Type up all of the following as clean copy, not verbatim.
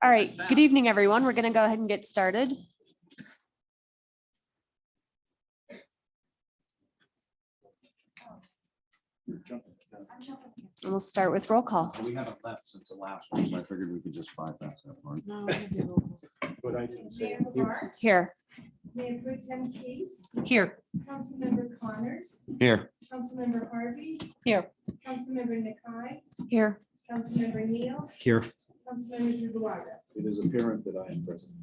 All right, good evening, everyone. We're going to go ahead and get started. And we'll start with roll call. We haven't left since the last one, so I figured we could just bypass that one. But I didn't say. Mayor LaBarge, Here. Mayor Pro Tem Case, Here. Councilmember Connors, Here. Councilmember Harvey. Here. Councilmember Nakai, Here. Councilmember Neal, Here. Councilmember Zuloaga. It is apparent that I am present.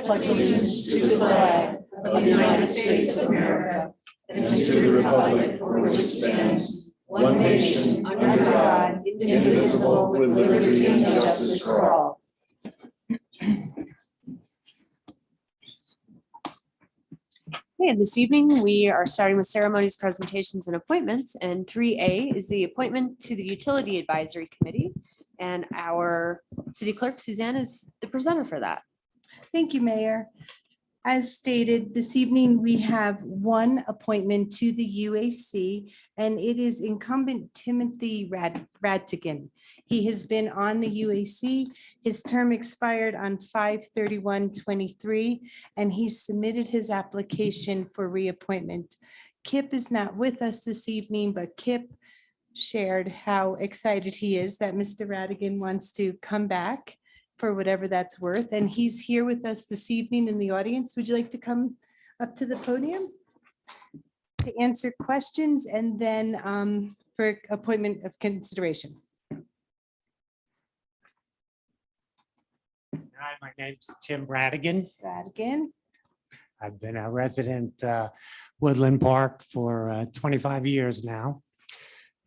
Pledge allegiance to the flag of the United States of America and to the republic for which it stands, one nation, under God, indivisible, with liberty and justice for all. Okay, and this evening, we are starting with ceremonies, presentations, and appointments. And 3A is the appointment to the Utility Advisory Committee. And our city clerk, Suzanne, is the presenter for that. Thank you, Mayor. As stated, this evening, we have one appointment to the UAC, and it is incumbent Timothy Ratigan. He has been on the UAC. His term expired on 5/31/23, and he submitted his application for reappointment. Kip is not with us this evening, but Kip shared how excited he is that Mr. Ratigan wants to come back for whatever that's worth. And he's here with us this evening in the audience. Would you like to come up to the podium to answer questions and then for appointment of consideration? Hi, my name's Tim Ratigan. Ratigan, I've been a resident Woodland Park for 25 years now.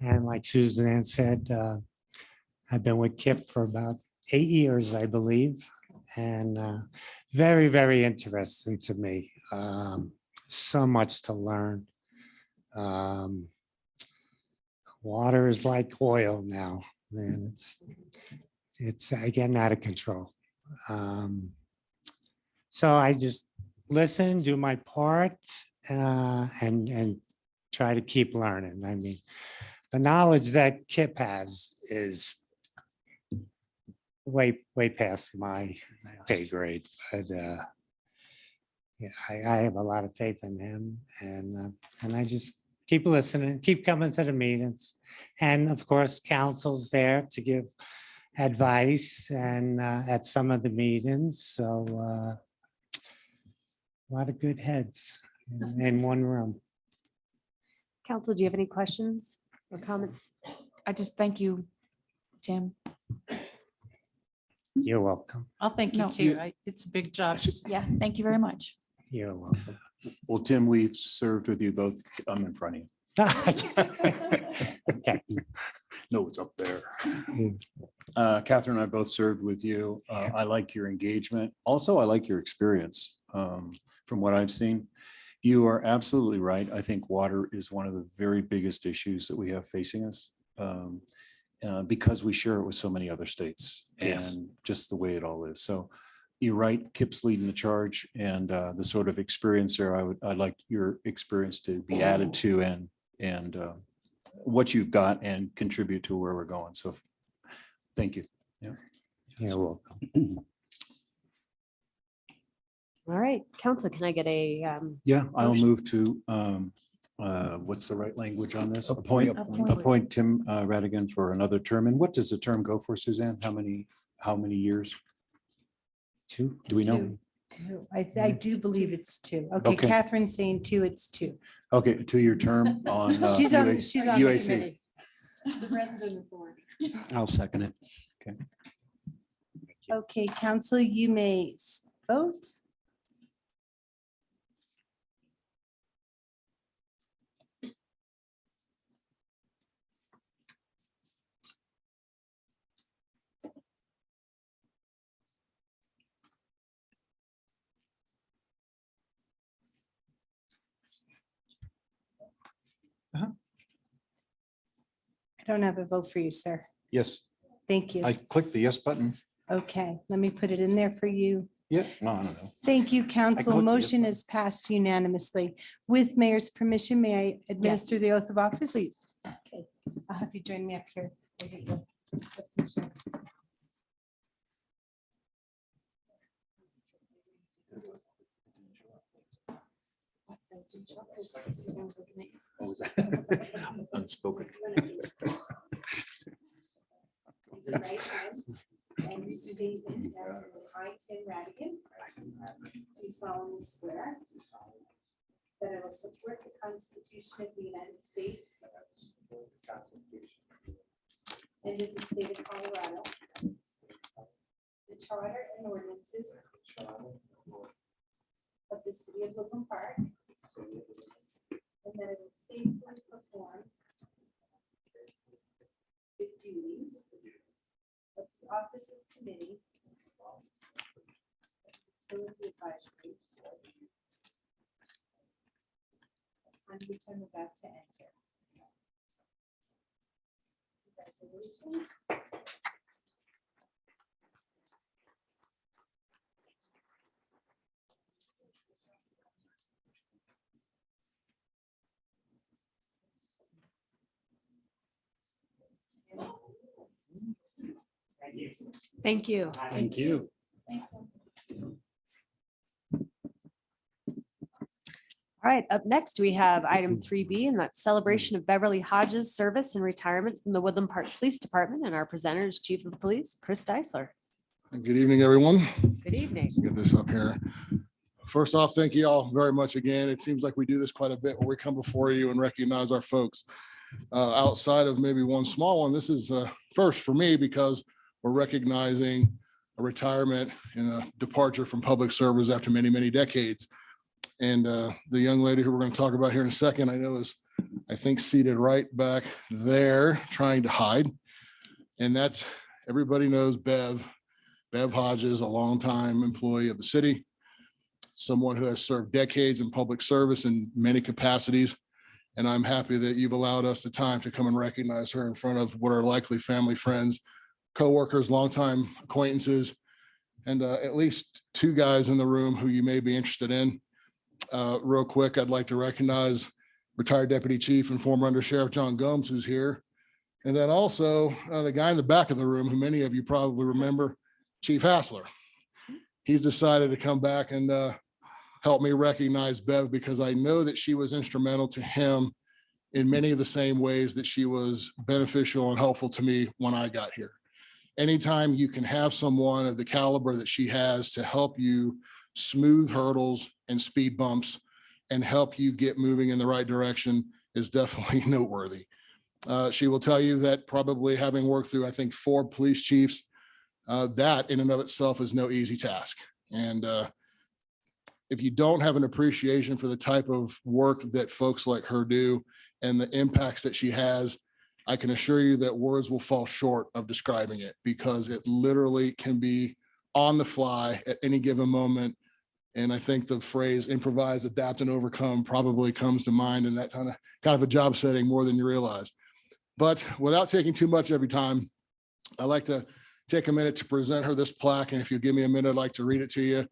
And like Suzanne said, I've been with Kip for about 8 years, I believe, and very, very interesting to me. So much to learn. Water is like oil now, man. It's getting out of control. So I just listen, do my part, and try to keep learning. I mean, the knowledge that Kip has is way past my pay grade, but yeah, I have a lot of faith in him, and I just keep listening, keep coming to the meetings, and of course, council's there to give advice and at some of the meetings. So a lot of good heads in one room. Council, do you have any questions or comments? I just thank you, Tim. You're welcome. I'll thank you No. too. It's a big job. Yeah, thank you very much. You're welcome. Well, Tim, we've served with you both. I'm in front of you. Okay. No, it's up there. Catherine and I both served with you. I like your engagement. Also, I like your experience. From what I've seen, you are absolutely right. I think water is one of the very biggest issues that we have facing us. Because we share it with so many other states and just the way it all is. So you're right, Kip's leading the charge, and the sort of experience there, I'd like your experience to be added to and what you've got and contribute to where we're going. So thank you. You're welcome. All right, Council, can I get a, Yeah, I'll Motion. move to, what's the right language on this? Appoint. Appoint Tim Ratigan for another term. And what does the term go for, Suzanne? How many years? 2. Do we know? Two. two. I do believe it's two. Okay, Okay. Catherine's saying two, it's two. Okay, 2-year term on. She's on the UAC. committee. The resident authority. I'll second it. Okay, council, you may vote. I don't have a vote for you, sir. Yes, Thank you. I clicked the yes button. Okay, let me put it in there for you. Yeah, no, I don't know. Thank you, council. clicked it. Motion is passed unanimously. With mayor's permission, may I administer the oath of office? Please. Okay, I'll have you join me up here. We'll get you- Unspoken. Raise your right hand and state this after me. I, Tim Radigan, do solemnly swear that I will support the Constitution of the United States and of the state of Colorado, the charter and ordinances of the city of Woodland Park, and that I will faithfully perform the duties of the office of committee utility advisory on which I'm about to enter. Congratulations. Thank you. Thank you. Thanks. All right, up next, we have item 3B, and that's celebration of Beverly Hodges' service and retirement from the Woodland Park Police Department. And our presenter is Chief of Police, Chris Deisler. Good evening, everyone. Good evening. Get this up here. First off, thank you all very much again. It seems like we do this quite a bit where we come before you and recognize our folks. Outside of maybe one small one, this is first for me because we're recognizing a retirement and a departure from public service after many, many decades. And the young lady who we're going to talk about here in a second, I know is, I think, seated right back there trying to hide. And that's, everybody knows Bev Hodges, a longtime employee of the city, someone who has served decades in public service in many capacities. And I'm happy that you've allowed us the time to come and recognize her in front of what are likely family, friends, coworkers, longtime acquaintances, and at least two guys in the room who you may be interested in. Real quick, I'd like to recognize retired Deputy Chief and former Under Sheriff John Gomes, who's here. And then also the guy in the back of the room, who many of you probably remember, Chief Hassler. He's decided to come back and help me recognize Bev because I know that she was instrumental to him in many of the same ways that she was beneficial and helpful to me when I got here. Anytime you can have someone of the caliber that she has to help you smooth hurdles and speed bumps and help you get moving in the right direction is definitely noteworthy. She will tell you that probably having worked through, I think, 4 police chiefs, that in and of itself is no easy task. And if you don't have an appreciation for the type of work that folks like her do and the impacts that she has, I can assure you that words will fall short of describing it because it literally can be on the fly at any given moment. And I think the phrase improvise, adapt, and overcome probably comes to mind in that kind of a job setting more than you realize. But without taking too much of your time, I'd like to take a minute to present her this plaque. And if you give me a minute, I'd like to read it to you.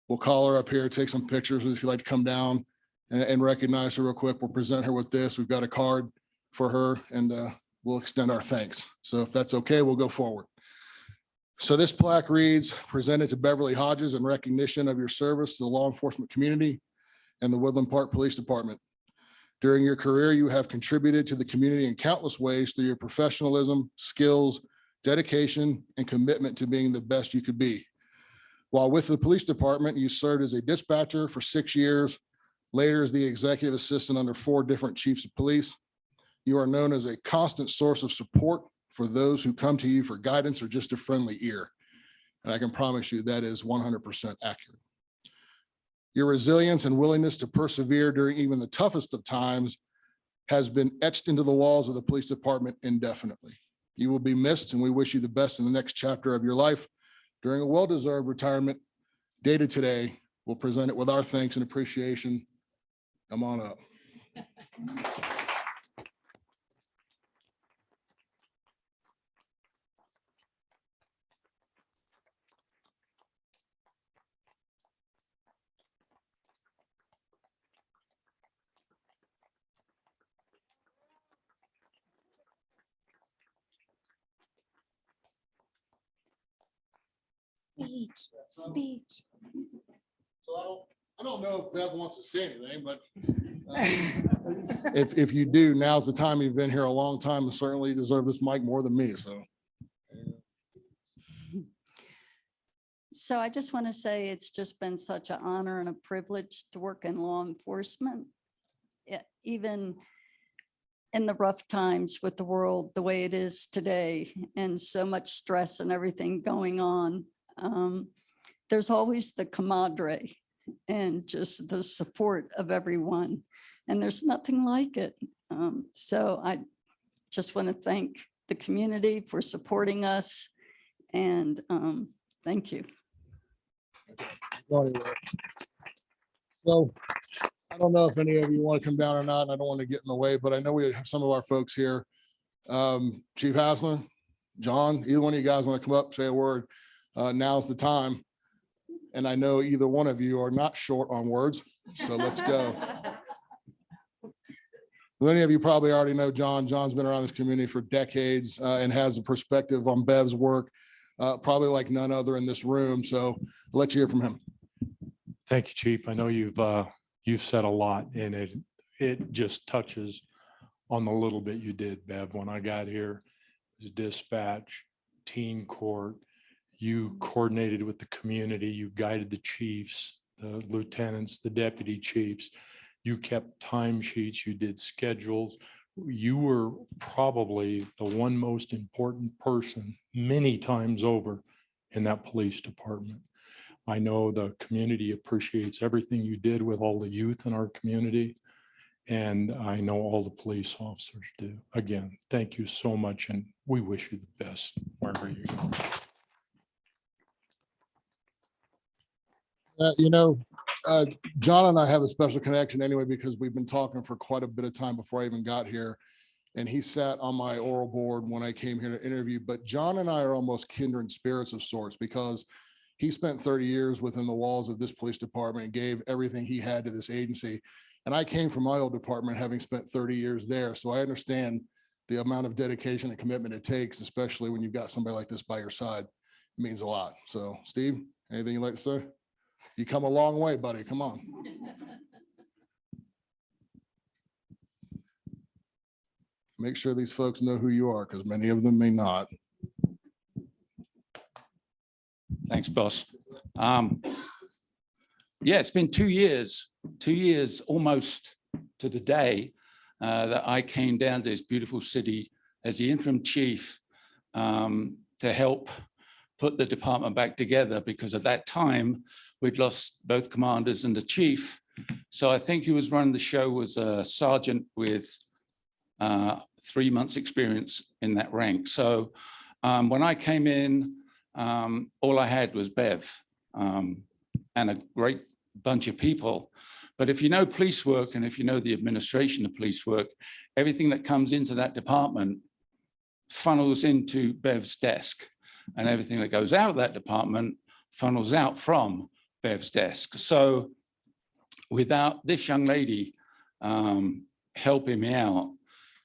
We'll call her up here, take some pictures. If you'd like to come down and recognize her real quick, we'll present her with this. We've got a card for her and we'll extend our thanks. So if that's okay, we'll go forward. So this plaque reads, presented to Beverly Hodges in recognition of your service to the law enforcement community and the Woodland Park Police Department. During your career, you have contributed to the community in countless ways through your professionalism, skills, dedication, and commitment to being the best you could be. While with the police department, you served as a dispatcher for 6 years, later as the executive assistant under 4 different chiefs of police. You are known as a constant source of support for those who come to you for guidance or just a friendly ear. And I can promise you that is 100% accurate. Your resilience and willingness to persevere during even the toughest of times has been etched into the walls of the police department indefinitely. You will be missed, and we wish you the best in the next chapter of your life. During a well-deserved retirement dated today, we'll present it with our thanks and appreciation. Come on up. Speech. So I don't know if Bev wants to say anything, but if you do, now's the time. You've been here a long time and certainly deserve this mic more than me, so. So I just want to say it's just been such an honor and a privilege to work in law enforcement. Even in the rough times with the world the way it is today and so much stress and everything going on. There's always the camaraderie and just the support of everyone. And there's nothing like it. So I just want to thank the community for supporting us. And thank you. So I don't know if any of you want to come down or not, and I don't want to get in the way, but I know we have some of our folks here. Chief Haslin, John, either one of you guys want to come up, say a word? Now's the time. And I know either one of you are not short on words, so let's go. Many of you probably already know John. John's been around this community for decades and has a perspective on Bev's work, probably like none other in this room. So I'll let you hear from him. Thank you, Chief. I know you've said a lot, and it just touches on the little bit you did, Bev. When I got here, it was dispatch, teen court. You coordinated with the community. You guided the chiefs, the lieutenants, the deputy chiefs. You kept timesheets. You did schedules. You were probably the one most important person many times over in that police department. I know the community appreciates everything you did with all the youth in our community. And I know all the police officers do. Again, thank you so much. And we wish you the best wherever you go. John and I have a special connection anyway, because we've been talking for quite a bit of time before I even got here. And he sat on my oral board when I came here to interview. But John and I are almost kindred spirits of sorts, because he spent 30 years within the walls of this police department and gave everything he had to this agency. And I came from my old department, having spent 30 years there. So I understand the amount of dedication and commitment it takes, especially when you've got somebody like this by your side. It means a lot. So Steve, anything you'd like to say? You come a long way, buddy. Come on. Make sure these folks know who you are, because many of them may not. Thanks, boss. Yeah, it's been 2 years almost to the day that I came down to this beautiful city as the interim chief to help put the department back together, because at that time we'd lost both commanders and the chief. So I think he was running the show was a sergeant with 3 months experience in that rank. So when I came in, all I had was Bev and a great bunch of people. But if you know police work, and if you know the administration of police work, everything that comes into that department funnels into Bev's desk, and everything that goes out of that department funnels out from Bev's desk. So without this young lady helping me out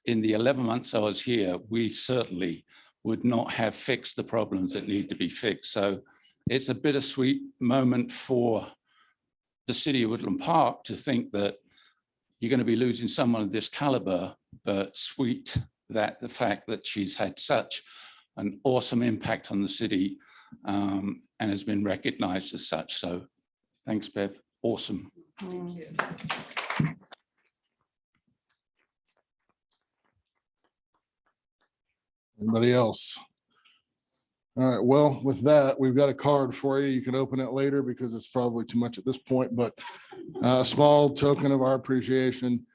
in the 11 months I was here, we certainly would not have fixed the problems that need to be fixed. So it's a bittersweet moment for the city of Woodland Park to think that you're going to be losing someone of this caliber, but sweet that the fact that she's had such an awesome impact on the city and has been recognized as such. So thanks, Bev. Awesome. Thank you. Anybody else? All right, well, with that, we've got a card for you. You can open it later because it's probably too much at this point, but a small token of our appreciation.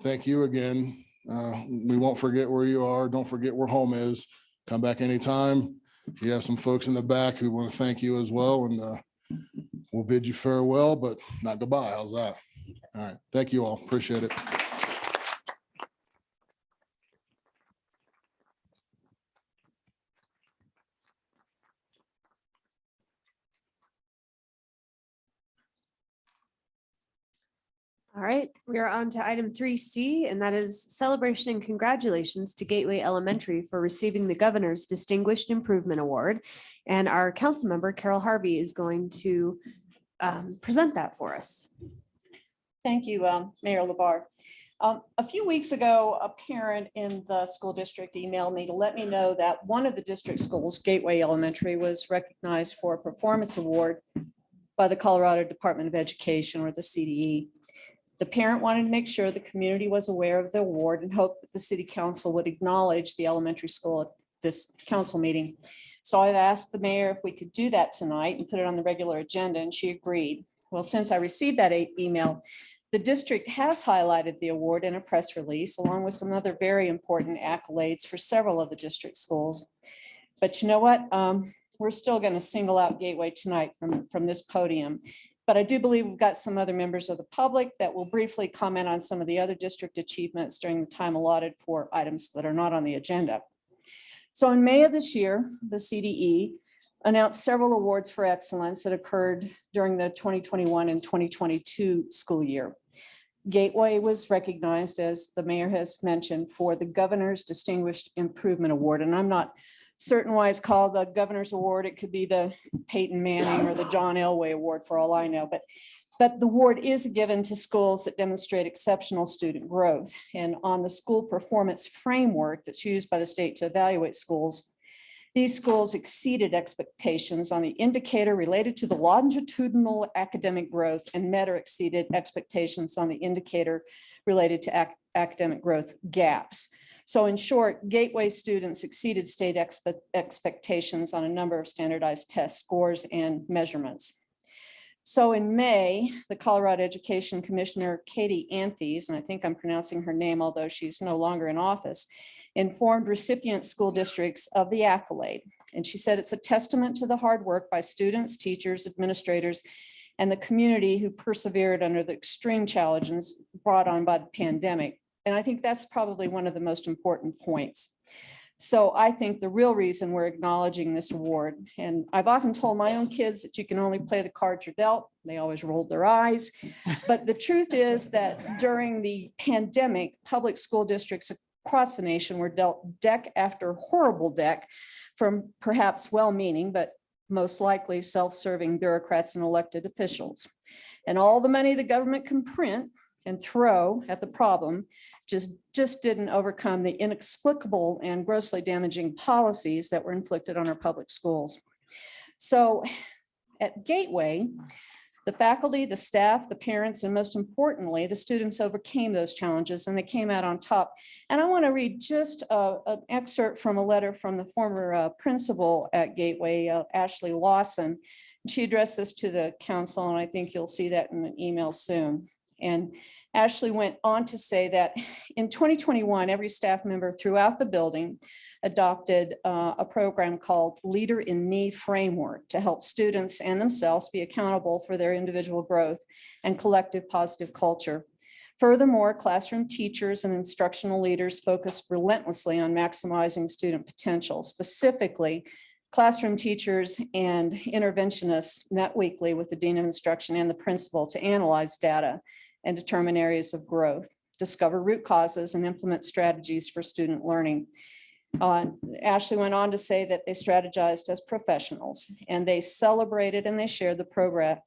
Thank you again. We won't forget where you are. Don't forget where home is. Come back anytime. You have some folks in the back who want to thank you as well, and we'll bid you farewell, but not goodbye. How's that? All right, thank you all. Appreciate it. All right, we are on to item 3C, and that is celebration and congratulations to Gateway Elementary for receiving the Governor's Distinguished Improvement Award. And our council member, Carol Harvey, is going to present that for us. Thank you, Mayor LaBarre. A few weeks ago, a parent in the school district emailed me to let me know that one of the district schools, Gateway Elementary, was recognized for a performance award by the Colorado Department of Education, or the CDE. The parent wanted to make sure the community was aware of the award and hoped that the city council would acknowledge the elementary school at this council meeting. So I've asked the mayor if we could do that tonight and put it on the regular agenda, and she agreed. Well, since I received that email, the district has highlighted the award in a press release, along with some other very important accolades for several of the district schools. But you know what? We're still going to single out Gateway tonight from this podium. But I do believe we've got some other members of the public that will briefly comment on some of the other district achievements during the time allotted for items that are not on the agenda. So in May of this year, the CDE announced several awards for excellence that occurred during the 2021 and 2022 school year. Gateway was recognized, as the mayor has mentioned, for the Governor's Distinguished Improvement Award. And I'm not certain why it's called the Governor's Award. It could be the Peyton Manning or the John Elway Award for all I know. But the award is given to schools that demonstrate exceptional student growth. And on the school performance framework that's used by the state to evaluate schools, these schools exceeded expectations on the indicator related to the longitudinal academic growth and met or exceeded expectations on the indicator related to academic growth gaps. So in short, Gateway students exceeded state expectations on a number of standardized test scores and measurements. So in May, the Colorado Education Commissioner, Katie Anthes, and I think I'm pronouncing her name, although she's no longer in office, informed recipient school districts of the accolade. And she said it's a testament to the hard work by students, teachers, administrators, and the community who persevered under the extreme challenges brought on by the pandemic. And I think that's probably one of the most important points. So I think the real reason we're acknowledging this award, and I've often told my own kids that you can only play the cards you're dealt. They always rolled their eyes. But the truth is that during the pandemic, public school districts across the nation were dealt deck after horrible deck from perhaps well-meaning, but most likely self-serving bureaucrats and elected officials. And all the money the government can print and throw at the problem just didn't overcome the inexplicable and grossly damaging policies that were inflicted on our public schools. So at Gateway, the faculty, the staff, the parents, and most importantly, the students overcame those challenges and they came out on top. And I want to read just an excerpt from a letter from the former principal at Gateway, Ashley Lawson. She addressed this to the council, and I think you'll see that in an email soon. And Ashley went on to say that in 2021, every staff member throughout the building adopted a program called Leader in Me Framework to help students and themselves be accountable for their individual growth and collective positive culture. Furthermore, classroom teachers and instructional leaders focused relentlessly on maximizing student potential. Specifically, classroom teachers and interventionists met weekly with the dean of instruction and the principal to analyze data and determine areas of growth, discover root causes, and implement strategies for student learning. Ashley went on to say that they strategized as professionals, and they celebrated and they shared the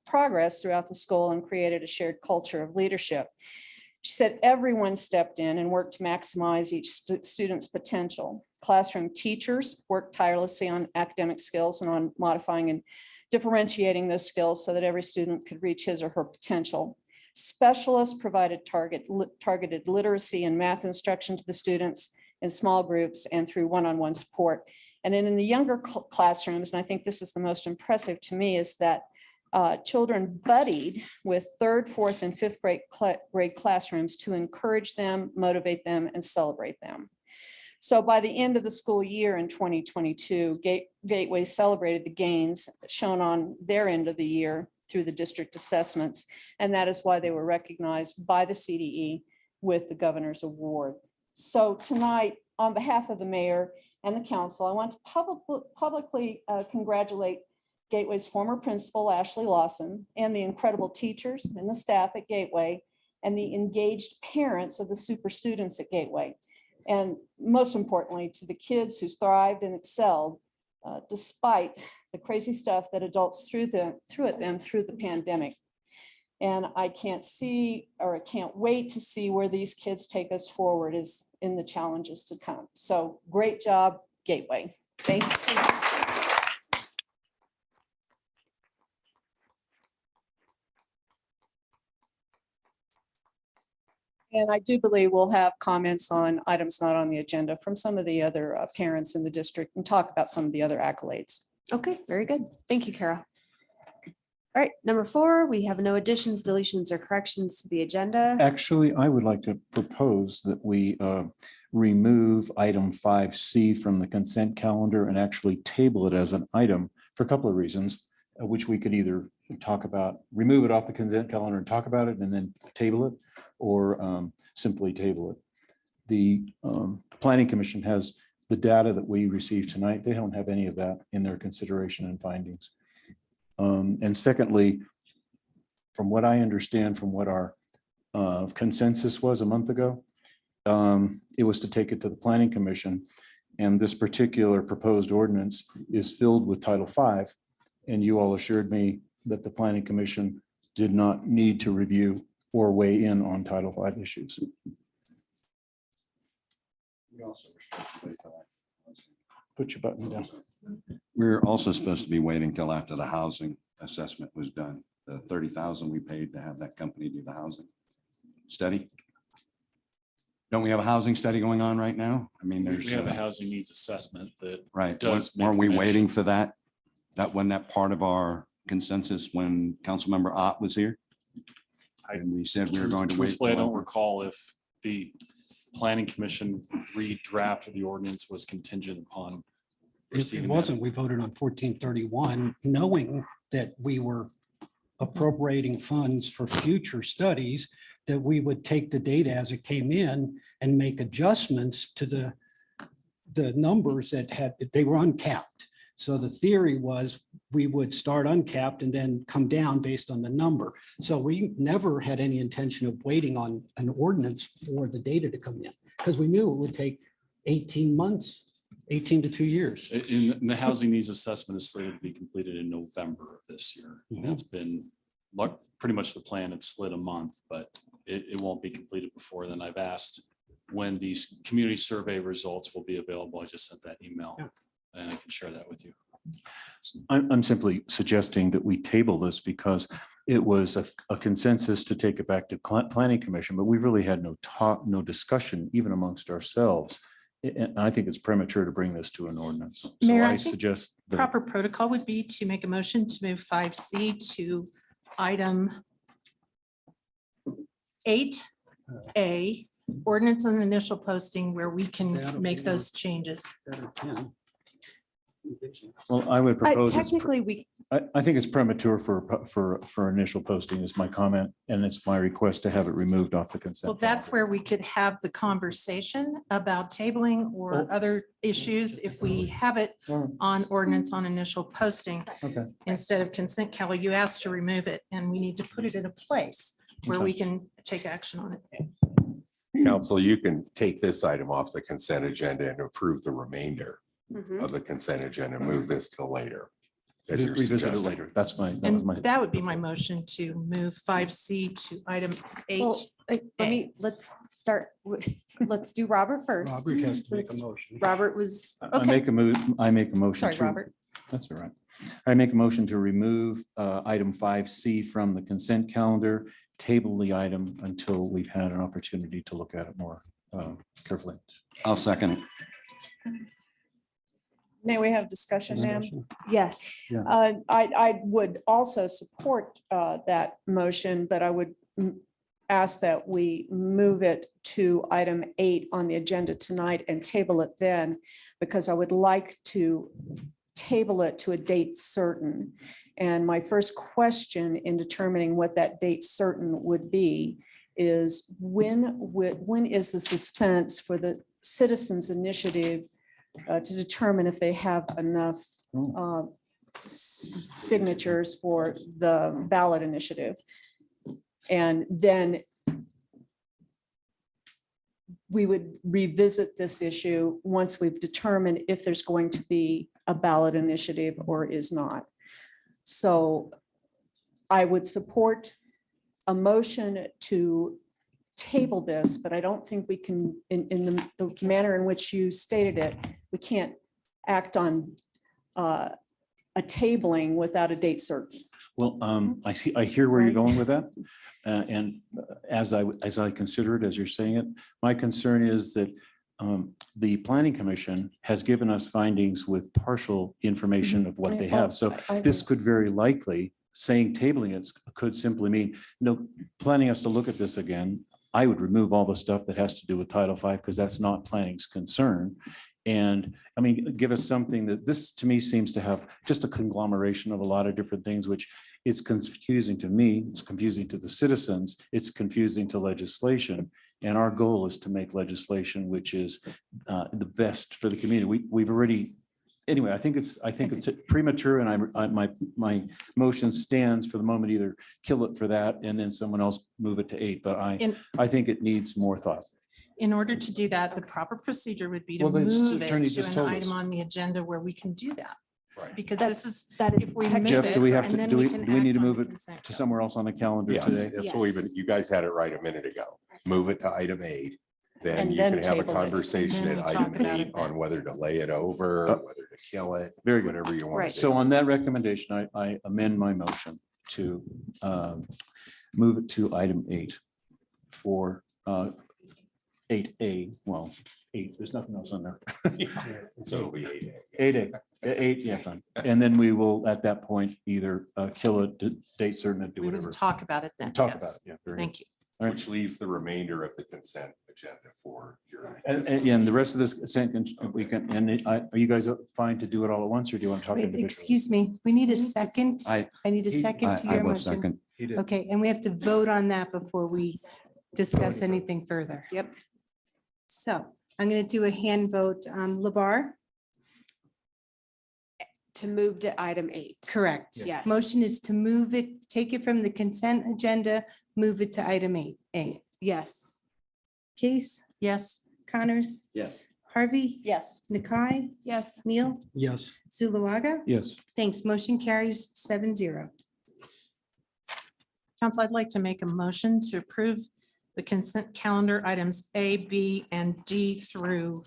progress throughout the school and created a shared culture of leadership. She said everyone stepped in and worked to maximize each student's potential. Classroom teachers worked tirelessly on academic skills and on modifying and differentiating those skills so that every student could reach his or her potential. Specialists provided targeted literacy and math instruction to the students in small groups and through one-on-one support. And then in the younger classrooms, and I think this is the most impressive to me, is that children buddied with 3rd, 4th, and 5th grade classrooms to encourage them, motivate them, and celebrate them. So by the end of the school year in 2022, Gateway celebrated the gains shown on their end of the year through the district assessments. And that is why they were recognized by the CDE with the Governor's Award. So tonight, on behalf of the mayor and the council, I want to publicly congratulate Gateway's former principal, Ashley Lawson, and the incredible teachers and the staff at Gateway, and the engaged parents of the super students at Gateway. And most importantly, to the kids who thrived and excelled despite the crazy stuff that adults threw at them through the pandemic. And I can't wait to see where these kids take us forward is in the challenges to come. So great job, Gateway. Thank you. And I do believe we'll have comments on items not on the agenda from some of the other parents in the district and talk about some of the other accolades. Okay, very good. Thank you, Kara. All right, number 4, we have no additions, deletions, or corrections to the agenda. Actually, I would like to propose that we remove item 5C from the consent calendar and actually table it as an item for a couple of reasons, which we could either talk about, remove it off the consent calendar and talk about it and then table it, or simply table it. The Planning Commission has the data that we received tonight. They don't have any of that in their consideration and findings. And secondly, from what I understand from what our consensus was a month ago, it was to take it to the Planning Commission. And this particular proposed ordinance is filled with Title V. And you all assured me that the Planning Commission did not need to review or weigh in on Title V issues. Put your button down. We're also supposed to be waiting till after the housing assessment was done. The 30,000 we paid to have that company do the housing study. Don't we have a housing study going on right now? I mean, there's. We have a housing needs assessment that. Right. does Weren't we make waiting mention- for that? That wasn't that part of our consensus when Councilmember Ott was here? And we said we were going to wait. Truthfully, I till- don't recall if the planning commission redraft of the ordinance was contingent upon. It receiving that. wasn't. We voted on 1431, knowing that we were appropriating funds for future studies, that we would take the data as it came in and make adjustments to the numbers that they were uncapped. So the theory was we would start uncapped and then come down based on the number. So we never had any intention of waiting on an ordinance for the data to come in, because we knew it would take 18 months, 18 to 2 years. In the housing needs assessment is slated to be completed in November of this year. Mhm. That's been pretty much the plan. It's slid a month, but it won't be completed before then. I've asked when these community survey results will be available. I just sent that email Yeah. and I can share that with you. I'm simply suggesting that we table this because it was a consensus to take it back to Planning Commission, but we really had no talk, no discussion even amongst ourselves. And I think it's premature to bring this to an ordinance. So Mayor, I I think suggest that Proper protocol would be to make a motion to move 5C to item 8A, ordinance on initial posting where we can make those changes. well, I would propose. it's Technically, I think it's premature for initial posting is my comment, and it's my request to have it removed off the consent. Well, that's calendar. where we could have the conversation about tabling or other issues if we have it on ordinance on initial posting. Okay. Instead of consent calendar, you asked to remove it and we need to put it in a place where we Okay. can take action on it. Council, you can take this item off the consent agenda and approve the remainder Mhm. of the consent agenda and move this till later. as you're Revisit it suggesting. later. That was my. And that would be my motion to move 5C to item 8. Well, let's start, let's do Robert first. Robert has to make a since motion. Robert was, I make a move, I make a motion. sorry, to- Robert. That's all right. I make a motion to remove item 5C from the consent calendar, table the item until we've had an opportunity to look at it more carefully. I'll second it. May we have discussion, ma'am? Yes. I would also support that motion, but I would ask that we move it to item 8 on the agenda tonight and table it then, because I would like to table it to a date certain. And my first question in determining what that date certain would be is when is the suspense for the citizens initiative to determine if they have enough signatures for the ballot initiative. And then we would revisit this issue once we've determined if there's going to be a ballot initiative or is not. So I would support a motion to table this, but I don't think we can, in the manner in which you stated it, we can't act on a tabling without a date certain. Well, I hear where you're going with that. And as I consider it, as you're saying it, my concern is that the planning commission has given us findings with partial information of what they have. So this could very likely, saying tabling it could simply mean, planning us to look at this again. I would remove all the stuff that has to do with Title V because that's not planning's concern. And I mean, give us something that this to me seems to have just a conglomeration of a lot of different things, which is confusing to me. It's confusing to the citizens. It's confusing to legislation. And our goal is to make legislation which is the best for the community. We've already, anyway, I think it's premature, and my motion stands for the moment. Either kill it for that, and then someone else move it to 8. But I think it needs more thought. In order to do that, the proper procedure would be to Well, the move attorney it to just an told item us. on the agenda where we can do that. Right. Because this is, That if we move Jeff, it, do we have and to then do we can need act to on move the it consent to calendar. somewhere else on the calendar Yes, today? that's what we've been, you guys had it right a minute ago. Move it to item 8. Then And you then can have a table it. conversation And then at we item talk about 8 it on then. whether to lay it over, whether to kill it, Very good. whatever you want Right. to do. So on that recommendation, I amend my motion to move it to item 8 for 8A. Well, 8, there's nothing else on there. So it'll be 8. 8A, 8, yeah, fine. And then we will, at that point, either kill it, date certain, and do We will whatever. talk about it then. Talk about yes. it, yeah. very good. Thank you. All right. Which leaves the remainder of the consent agenda for your. And the rest of this consent, we can, and are you guys fine to do it all at once, or do you want to talk Wait, individually? excuse me, we need a second. I- I need a second to I your will motion. second. He did. Okay, and we have to vote on that before we discuss anything further. Yep. So I'm going to do a hand vote. Labar, To move to item 8. correct. Yes. Motion is to move it, take it from the consent agenda, move it to item 8. Yes. Case, Yes. Connors, Yes. Harvey, Yes. Nakai, Yes. Neil, Yes. Zulawaga. Yes. Thanks. Motion carries 7-0. Council, I'd like to make a motion to approve the consent calendar items A, B, and D through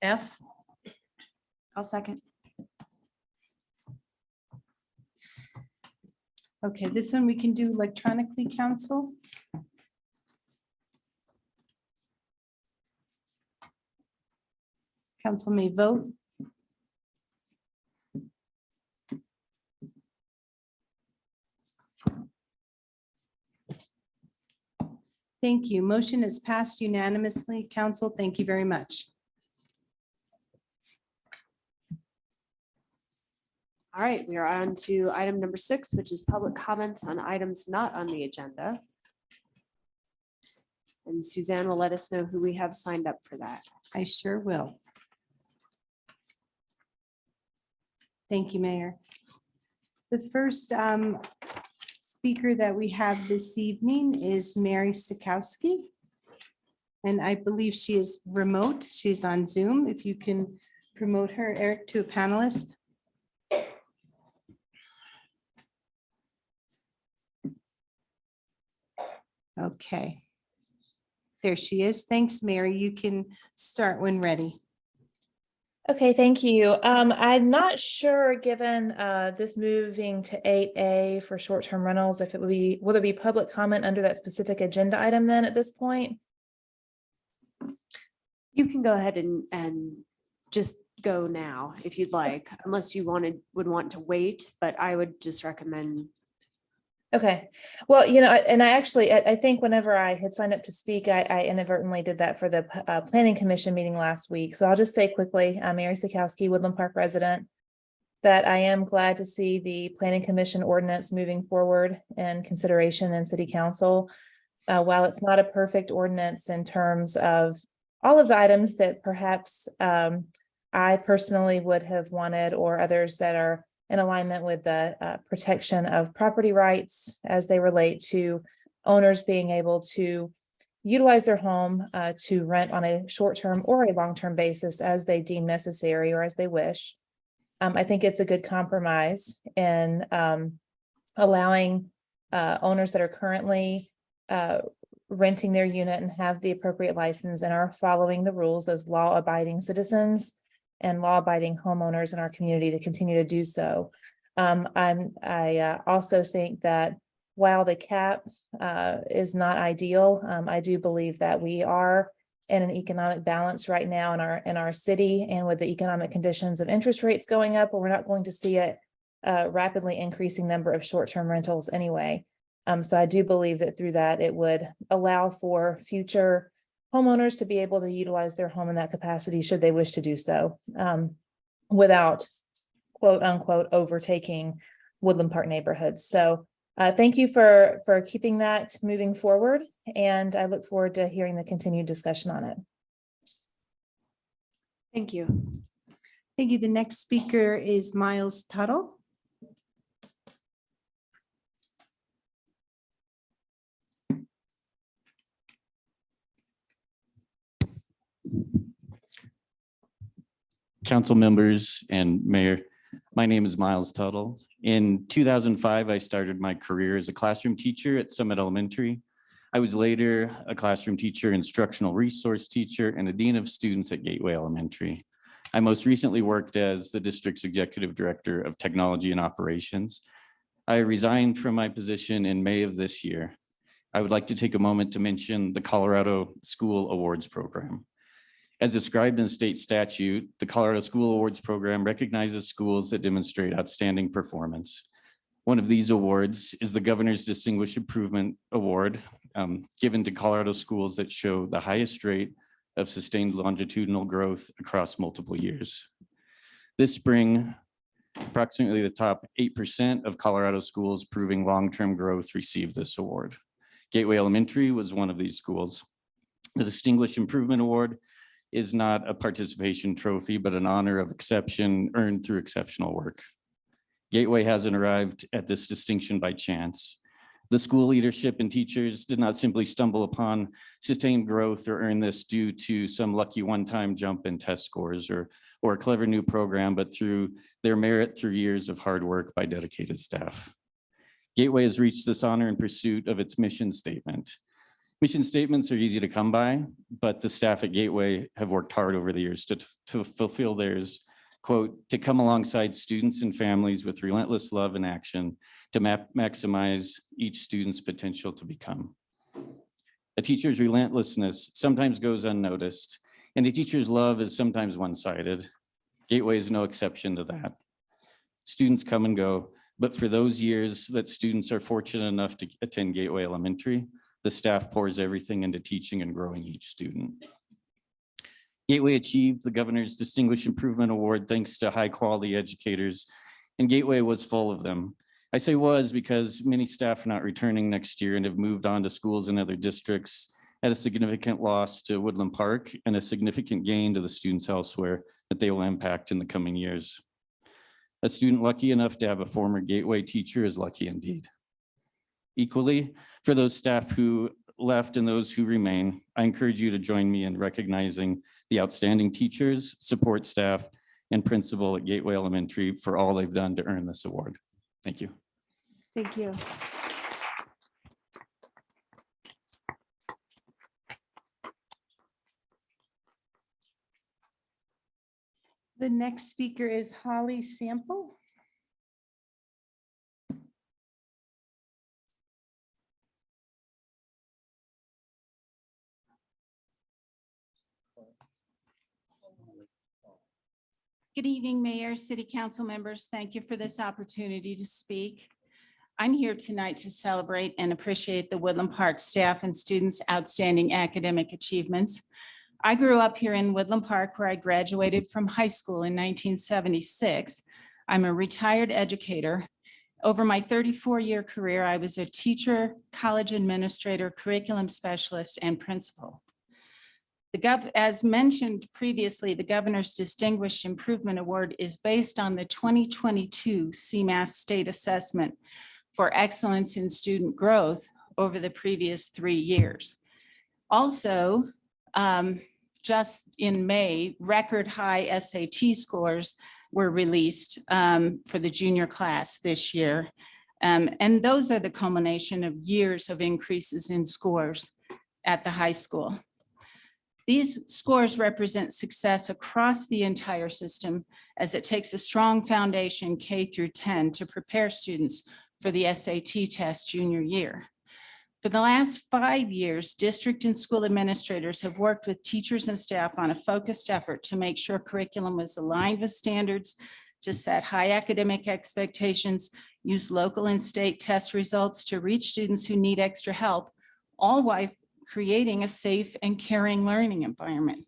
F. I'll second. Okay, this one we can do electronically, council. Council may vote. Thank you. Motion is passed unanimously. Council, thank you very much. All right, we are on to item number 6, which is public comments on items not on the agenda. And Suzanne will let us know who we have signed up for that. I sure will. Thank you, Mayor. The first speaker that we have this evening is Mary Stokowski. And I believe she is remote. She's on Zoom. If you can promote her, Eric, to a panelist. Okay. There she is. Thanks, Mary. You can start when ready. Okay, thank you. I'm not sure, given this moving to 8A for short-term rentals, if it would be, will there be public comment under that specific agenda item then at this point? You can go ahead and just go now if you'd like, unless you would want to wait, but I would just recommend. Okay, well, you know, and I think whenever I had signed up to speak, I inadvertently did that for the Planning Commission meeting last week. So I'll just say quickly, I'm Mary Stokowski, Woodland Park resident, that I am glad to see the Planning Commission ordinance moving forward in consideration in City Council. While it's not a perfect ordinance in terms of all of the items that perhaps I personally would have wanted, or others that are in alignment with the protection of property rights as they relate to owners being able to utilize their home to rent on a short-term or a long-term basis as they deem necessary or as they wish. I think it's a good compromise in allowing owners that are currently renting their unit and have the appropriate license and are following the rules as law-abiding citizens and law-abiding homeowners in our community to continue to do so. I also think that while the cap is not ideal, I do believe that we are in an economic balance right now in our city, and with the economic conditions of interest rates going up, we're not going to see a rapidly increasing number of short-term rentals anyway. So I do believe that through that, it would allow for future homeowners to be able to utilize their home in that capacity should they wish to do so, without quote unquote overtaking Woodland Park neighborhoods. So thank you for keeping that moving forward, and I look forward to hearing the continued discussion on it. Thank you. Thank you. The next speaker is Miles Tuttle. Council members and mayor, my name is Miles Tuttle. In 2005, I started my career as a classroom teacher at Summit Elementary. I was later a classroom teacher, instructional resource teacher, and a dean of students at Gateway Elementary. I most recently worked as the district's executive director of technology and operations. I resigned from my position in May of this year. I would like to take a moment to mention the Colorado School Awards Program. As described in state statute, the Colorado School Awards Program recognizes schools that demonstrate outstanding performance. One of these awards is the Governor's Distinguished Improvement Award, given to Colorado schools that show the highest rate of sustained longitudinal growth across multiple years. This spring, approximately the top 8% of Colorado schools proving long-term growth received this award. Gateway Elementary was one of these schools. The Distinguished Improvement Award is not a participation trophy, but an honor of exception earned through exceptional work. Gateway hasn't arrived at this distinction by chance. The school leadership and teachers did not simply stumble upon sustained growth or earn this due to some lucky one-time jump in test scores or a clever new program, but through their merit through years of hard work by dedicated staff. Gateway has reached this honor in pursuit of its mission statement. Mission statements are easy to come by, but the staff at Gateway have worked hard over the years to fulfill theirs, quote, to come alongside students and families with relentless love and action to maximize each student's potential to become. A teacher's relentlessness sometimes goes unnoticed, and a teacher's love is sometimes one-sided. Gateway is no exception to that. Students come and go, but for those years that students are fortunate enough to attend Gateway Elementary, the staff pours everything into teaching and growing each student. Gateway achieved the Governor's Distinguished Improvement Award thanks to high-quality educators, and Gateway was full of them. I say was because many staff are not returning next year and have moved on to schools in other districts at a significant loss to Woodland Park and a significant gain to the students elsewhere that they will impact in the coming years. A student lucky enough to have a former Gateway teacher is lucky indeed. Equally, for those staff who left and those who remain, I encourage you to join me in recognizing the outstanding teachers, support staff, and principal at Gateway Elementary for all they've done to earn this award. Thank you. Thank you. The next speaker is Holly Sample. Good evening, Mayor, City Council members. Thank you for this opportunity to speak. I'm here tonight to celebrate and appreciate the Woodland Park staff and students' outstanding academic achievements. I grew up here in Woodland Park, where I graduated from high school in 1976. I'm a retired educator. Over my 34-year career, I was a teacher, college administrator, curriculum specialist, and principal. As mentioned previously, the Governor's Distinguished Improvement Award is based on the 2022 CMAS State Assessment for Excellence in Student Growth over the previous 3 years. Also, just in May, record high SAT scores were released for the junior class this year. And those are the culmination of years of increases in scores at the high school. These scores represent success across the entire system as it takes a strong foundation K through 10 to prepare students for the SAT test junior year. For the last 5 years, district and school administrators have worked with teachers and staff on a focused effort to make sure curriculum was aligned with standards, to set high academic expectations, use local and state test results to reach students who need extra help, all while creating a safe and caring learning environment.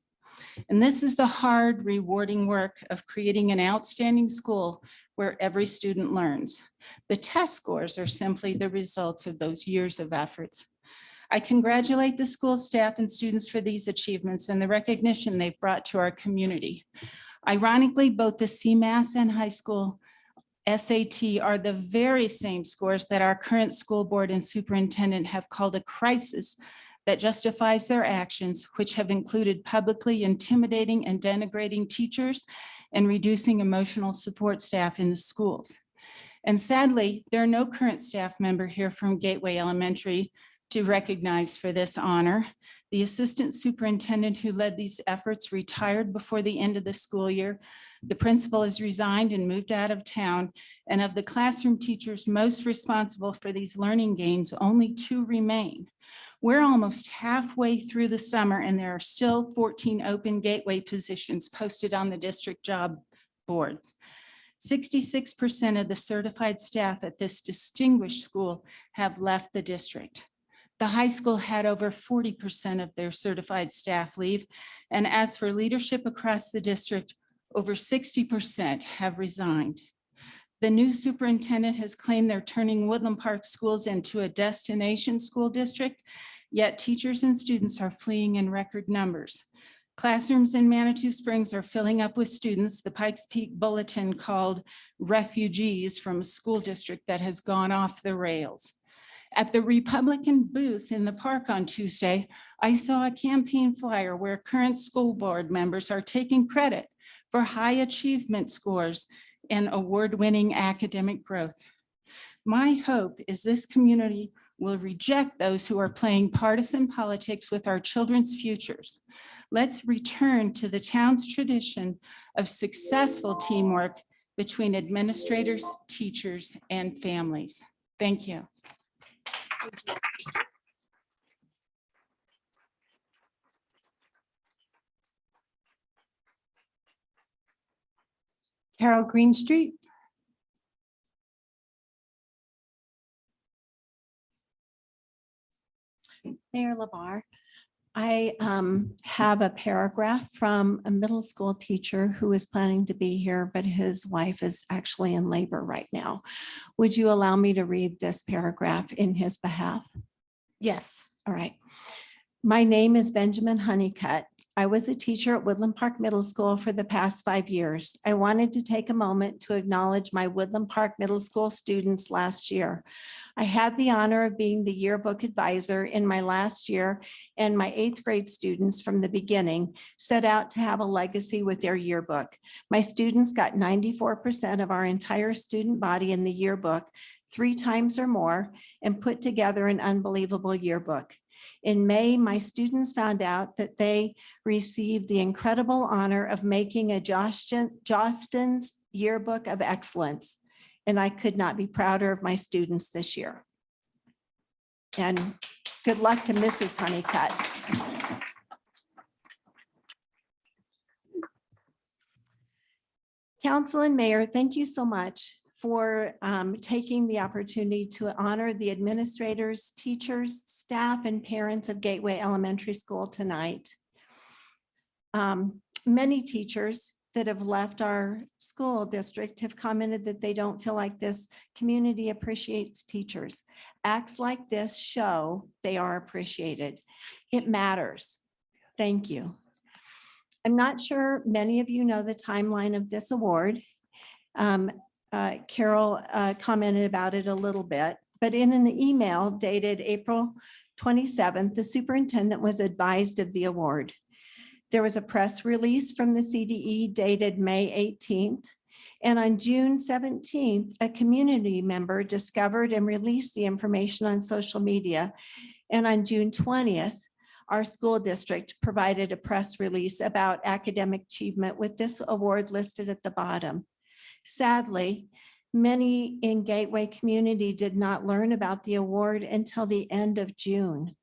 And this is the hard, rewarding work of creating an outstanding school where every student learns. The test scores are simply the results of those years of efforts. I congratulate the school staff and students for these achievements and the recognition they've brought to our community. Ironically, both the CMAS and high school SAT are the very same scores that our current school board and superintendent have called a crisis that justifies their actions, which have included publicly intimidating and denigrating teachers and reducing emotional support staff in the schools. And sadly, there are no current staff member here from Gateway Elementary to recognize for this honor. The assistant superintendent who led these efforts retired before the end of the school year. The principal has resigned and moved out of town. And of the classroom teachers most responsible for these learning gains, only 2 remain. We're almost halfway through the summer and there are still 14 open Gateway positions posted on the district job board. 66% of the certified staff at this distinguished school have left the district. The high school had over 40% of their certified staff leave. And as for leadership across the district, over 60% have resigned. The new superintendent has claimed they're turning Woodland Park schools into a destination school district, yet teachers and students are fleeing in record numbers. Classrooms in Manitou Springs are filling up with students. The Pikes Peak Bulletin called refugees from a school district that has gone off the rails. At the Republican booth in the park on Tuesday, I saw a campaign flyer where current school board members are taking credit for high achievement scores and award-winning academic growth. My hope is this community will reject those who are playing partisan politics with our children's futures. Let's return to the town's tradition of successful teamwork between administrators, teachers, and families. Thank you. Carol Greenstreet. Mayor LaBarre, I have a paragraph from a middle school teacher who is planning to be here, but his wife is actually in labor right now. Would you allow me to read this paragraph in his behalf? Yes. All right. My name is Benjamin Honeycutt. I was a teacher at Woodland Park Middle School for the past 5 years. I wanted to take a moment to acknowledge my Woodland Park Middle School students last year. I had the honor of being the yearbook advisor in my last year, and my 8th grade students from the beginning set out to have a legacy with their yearbook. My students got 94% of our entire student body in the yearbook 3 times or more and put together an unbelievable yearbook. In May, my students found out that they received the incredible honor of making a Jostens Yearbook of Excellence, and I could not be prouder of my students this year. And good luck to Mrs. Honeycutt. Council and Mayor, thank you so much for taking the opportunity to honor the administrators, teachers, staff, and parents of Gateway Elementary School tonight. Many teachers that have left our school district have commented that they don't feel like this community appreciates teachers. Acts like this show they are appreciated. It matters. Thank you. I'm not sure many of you know the timeline of this award. Carol commented about it a little bit, But in an email dated April 27th, the superintendent was advised of the award. There was a press release from the CDE dated May 18th. And on June 17th, a community member discovered and released the information on social media. And on June 20th, our school district provided a press release about academic achievement with this award listed at the bottom. Sadly, many in Gateway community did not learn about the award until the end of June.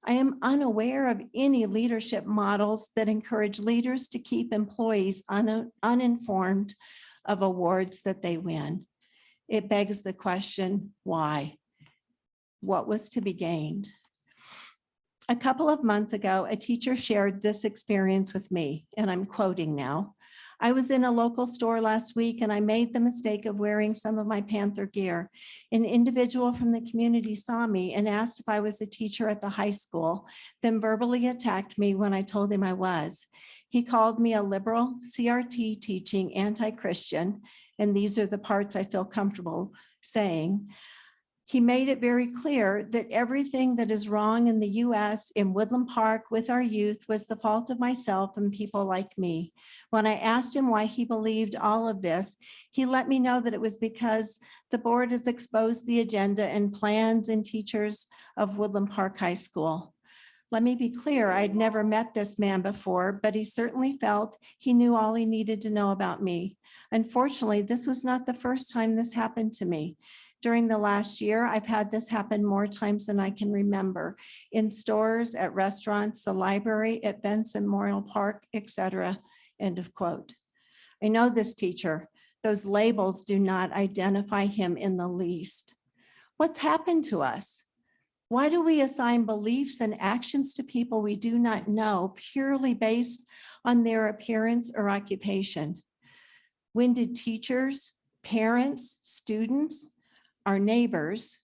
I am unaware of any leadership models that encourage leaders to keep employees uninformed of awards that they win. It begs the question, why? What was to be gained? A couple of months ago, a teacher shared this experience with me, and I'm quoting now. I was in a local store last week and I made the mistake of wearing some of my Panther gear. An individual from the community saw me and asked if I was a teacher at the high school, then verbally attacked me when I told him I was. He called me a liberal, CRT teaching, anti-Christian, and these are the parts I feel comfortable saying. He made it very clear that everything that is wrong in the US in Woodland Park with our youth was the fault of myself and people like me. When I asked him why he believed all of this, he let me know that it was because the board has exposed the agenda and plans and teachers of Woodland Park High School. Let me be clear, I'd never met this man before, but he certainly felt he knew all he needed to know about me. Unfortunately, this was not the first time this happened to me. During the last year, I've had this happen more times than I can remember, in stores, at restaurants, the library, at Benson Memorial Park, etc. End of quote. I know this teacher. Those labels do not identify him in the least. What's happened to us? Why do we assign beliefs and actions to people we do not know purely based on their appearance or occupation? When did teachers, parents, students, our neighbors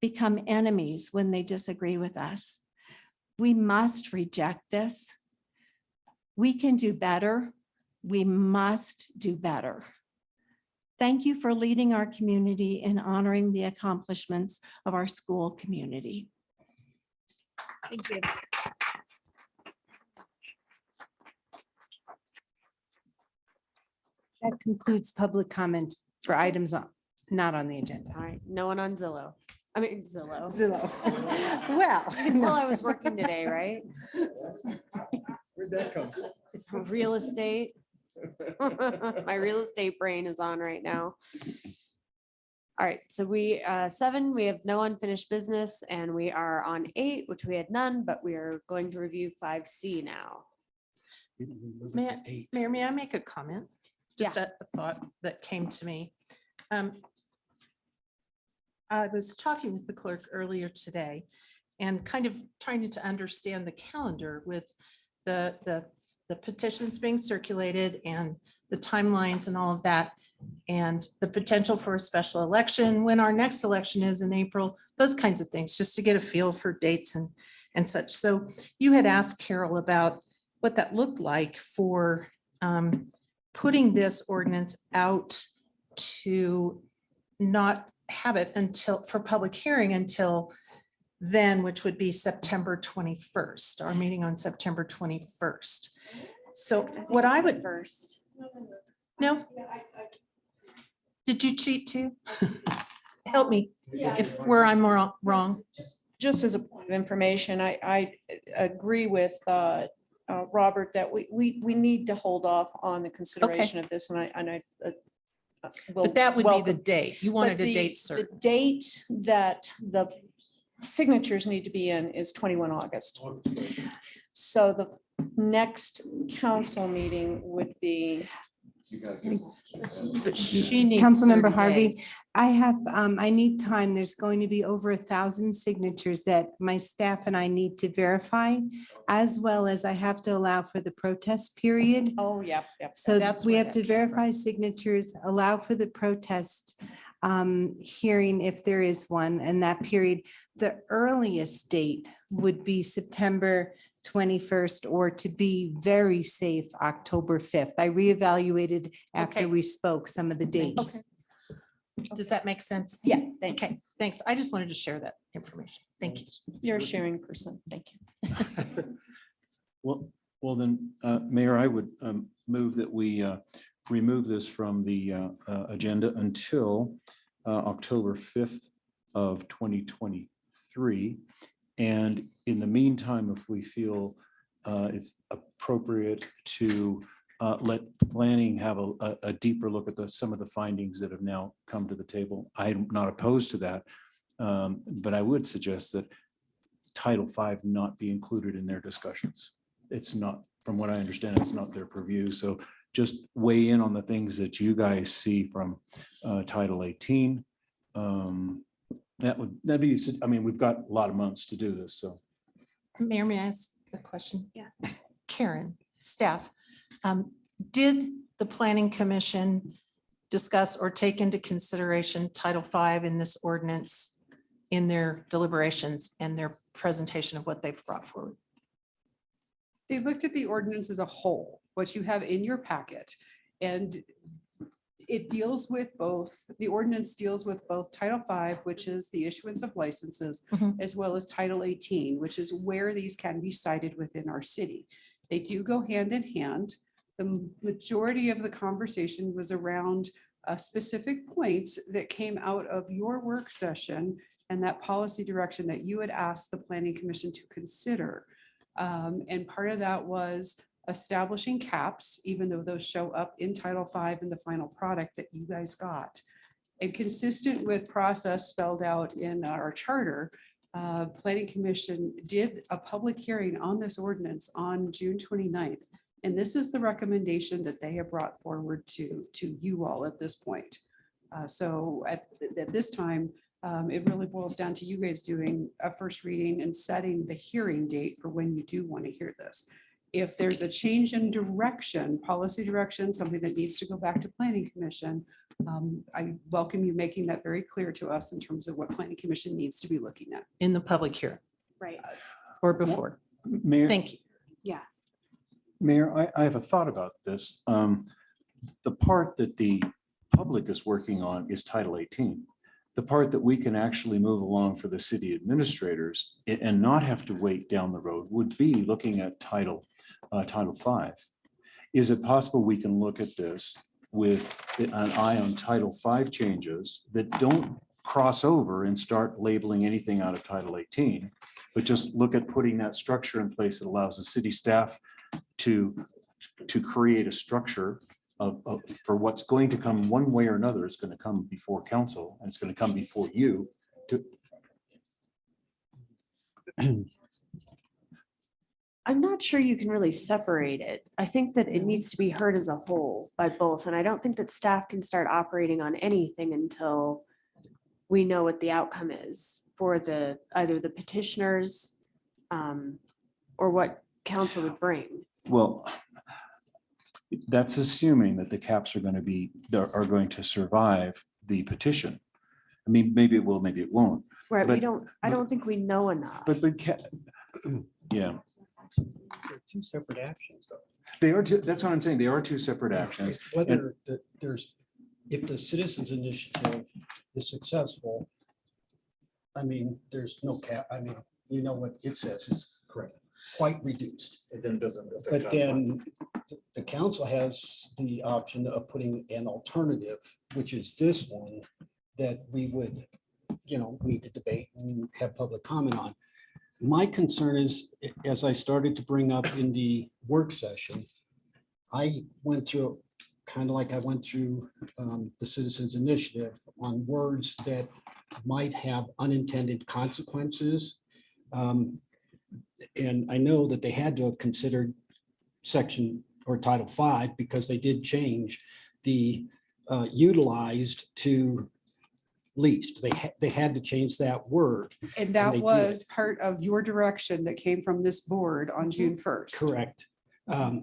become enemies when they disagree with us? We must reject this. We can do better. We must do better. Thank you for leading our community and honoring the accomplishments of our school community. Thank you. That concludes public comment for items not on the agenda. All right, no one on Zillow. I mean, Zillow. Zillow. Well. You can tell I was working today, right? Where'd that come from? Real estate. My real estate brain is on right now. All right, so we, 7, we have no unfinished business, and we are on 8, which we had none, but we are going to review 5C now. Mayor, may I make a comment? Just a thought that came to me. I was talking with the clerk earlier today and kind of trying to understand the calendar with the petitions being circulated and the timelines and all of that, and the potential for a special election, when our next election is in April, those kinds of things, just to get a feel for dates and such. So you had asked Carol about what that looked like for putting this ordinance out to not have it until, for public hearing until then, which would be September 21st, our meeting on September 21st. So what I would first. No. Did you cheat too? Help me if I'm wrong. Just as a point of information, I agree with Robert that we need to hold off on the consideration of this, and I will But that would be the welcome- date. You wanted but a the- date The certain. date that the signatures need to be in is 21 August. So the next council meeting would be. But she needs Councilmember 30 Harvey, days. I need time. There's going to be over 1,000 signatures that my staff and I need to verify, as well as I have to allow for the protest period. Oh, yeah. So That's we where have that to came from. verify signatures, allow for the protest hearing if there is one, and that period, the earliest date would be September 21st, or to be very safe, October 5th. I reevaluated after Okay. we spoke some of the dates. Does that make sense? Yeah, thanks. Okay, thanks. I just wanted to share that information. Thank you. You're a sharing person. Thank you. Well then, Mayor, I would move that we remove this from the agenda until October 5th of 2023. And in the meantime, if we feel it's appropriate to let planning have a deeper look at some of the findings that have now come to the table. I'm not opposed to that, but I would suggest that Title V not be included in their discussions. It's not, from what I understand, it's not their purview. So just weigh in on the things that you guys see from Title 18. That'd be, I mean, we've got a lot of months to do this, so. Mayor, may I ask a question? Yeah. Karen, staff, did the planning commission discuss or take into consideration Title V in this ordinance in their deliberations and their presentation of what they've brought forward? They looked at the ordinance as a whole, what you have in your packet. And it deals with both, the ordinance deals with both Title V, which is the issuance of licenses, as well as Title 18, which is where these can be cited within our city. They do go hand in hand. The majority of the conversation was around specific points that came out of your work session and that policy direction that you had asked the Planning Commission to consider. And part of that was establishing caps, even though those show up in Title V in the final product that you guys got. And consistent with process spelled out in our charter, Planning Commission did a public hearing on this ordinance on June 29th. And this is the recommendation that they have brought forward to you all at this point. So at this time, it really boils down to you guys doing a first reading and setting the hearing date for when you do want to hear this. If there's a change in direction, policy direction, something that needs to go back to Planning Commission, I welcome you making that very clear to us in terms of what Planning Commission needs to be looking at. In the public hearing Right. or before? Mayor, Thank you. Yeah. Mayor, I have a thought about this. The part that the public is working on is Title 18. The part that we can actually move along for the city administrators and not have to wait down the road would be looking at Title V. Is it possible we can look at this with an eye on Title V changes that don't cross over and start labeling anything out of Title 18, but just look at putting that structure in place that allows the city staff to create a structure for what's going to come one way or another is going to come before council and it's going to come before you. I'm not sure you can really separate it. I think that it needs to be heard as a whole by both. And I don't think that staff can start operating on anything until we know what the outcome is for either the petitioners or what council would bring. Well, that's assuming that the caps are going to survive the petition. I mean, maybe it will, maybe it won't. Right, But- I don't think we know enough. Yeah, They're two separate actions, though. they are, that's what I'm saying. They are two separate actions. Whether if the citizens initiative is successful, I mean, there's no cap, I mean, you know what it says is correct, quite reduced. It then doesn't affect. But then the council has the option of putting an alternative, which is this one, that we would, need to debate and have public comment on. My concern is, as I started to bring up in the work session, I went through, kind of like I went through the citizens initiative on words that might have unintended consequences. And I know that they had to have considered section or Title V because they did change the utilized to leased. They had to change that word. And they that did. was part of your direction that came from this board on June 1st. Correct.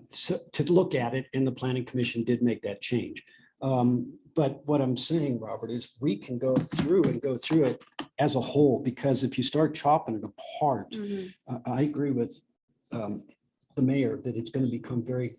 So to look at it, and the planning commission did make that change. But what I'm saying, Robert, is we can go through it as a whole, because if you start chopping it apart, I agree with the mayor that it's going to become very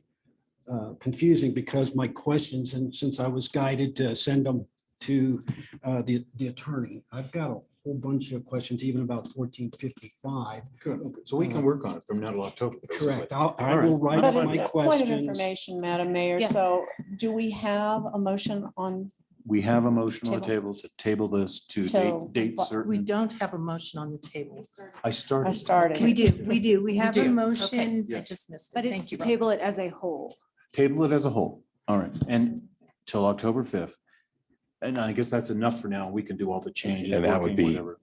confusing, because my questions, and since I was guided to send them to the attorney. I've got a whole bunch of questions, even about 1455. Good. Okay. So we can work on it from now to October. basically. Correct. I All will right. write But up a my point of questions. information, Madam Mayor, Yes. so do we have a motion on, We have a motion on the Table. table to table this to Till- date We certain. don't have a motion on the table. I started. I started. We do. We have a do. motion. Okay, I just missed it. But it's Thank to you. Rob. table it as a whole. Table it as a whole. All right. And till October 5th. And I guess that's enough for now. We can do all the changes. And that would working, be, whatever.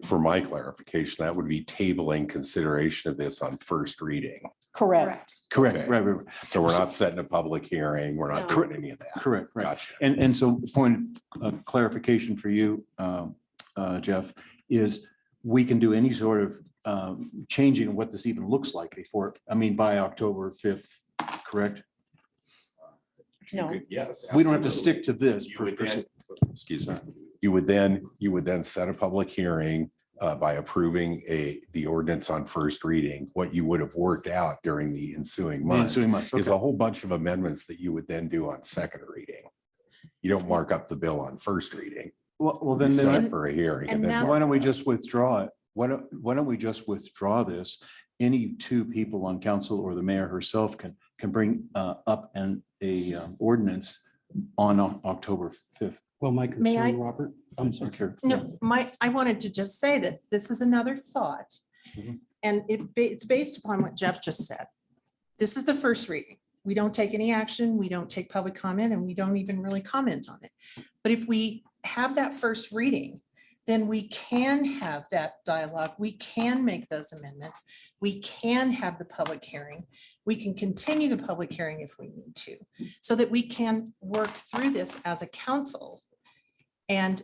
for my clarification, that would be tabling consideration of this on first reading. Correct. Correct. Okay. Right, right, right. So we're not setting a public hearing. We're not No. doing any of that. Correct, right. Gotcha. And so point of clarification for you, Jeff, is we can do any sort of changing of what this even looks like before, I mean, by October 5th, correct? No. Yes. We don't have to stick to this. You would then- Excuse me. You would then set a public hearing by approving the ordinance on first reading. What you would have worked out during the ensuing months ensuing months, is okay. a whole bunch of amendments that you would then do on second reading. You don't mark up the bill on first reading. Well, You set then it for a hearing. and And then now- why don't we just withdraw it? Why don't we just withdraw this? Any two people on council or the mayor herself can bring up a ordinance on October 5th. Well, my May I- concern, Robert, I'm sorry. Okay. No, I wanted to just say that this is another thought. Mhm. And it's based upon what Jeff just said. This is the first reading. We don't take any action, we don't take public comment, and we don't even really comment on it. But if we have that first reading, then we can have that dialogue, we can make those amendments, we can have the public hearing, we can continue the public hearing if we need to, so that we can work through this as a council and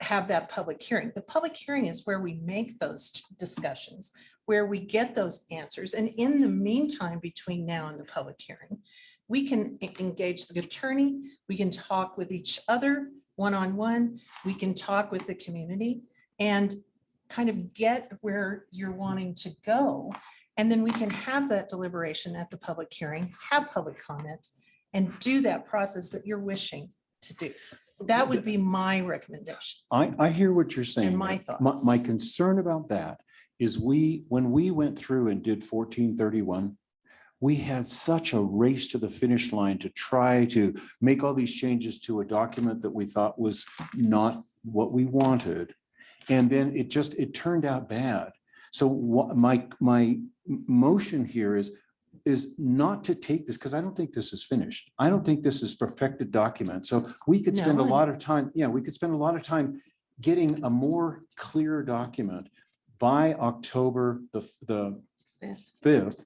have that public hearing. The public hearing is where we make those discussions, where we get those answers. And in the meantime, between now and the public hearing, we can engage the attorney, we can talk with each other one-on-one, we can talk with the community and kind of get where you're wanting to go. And then we can have that deliberation at the public hearing, have public comment, and do that process that you're wishing to do. That would be my recommendation. I hear what you're saying. And my there. thoughts. My concern about that is when we went through and did 1431, we had such a race to the finish line to try to make all these changes to a document that we thought was not what we wanted. And then it turned out bad. So what my motion here is not to take this, because I don't think this is finished. I don't think this is perfected document. So we could spend a No, lot of time, we could spend a lot of time getting a more clear document by October the 5th.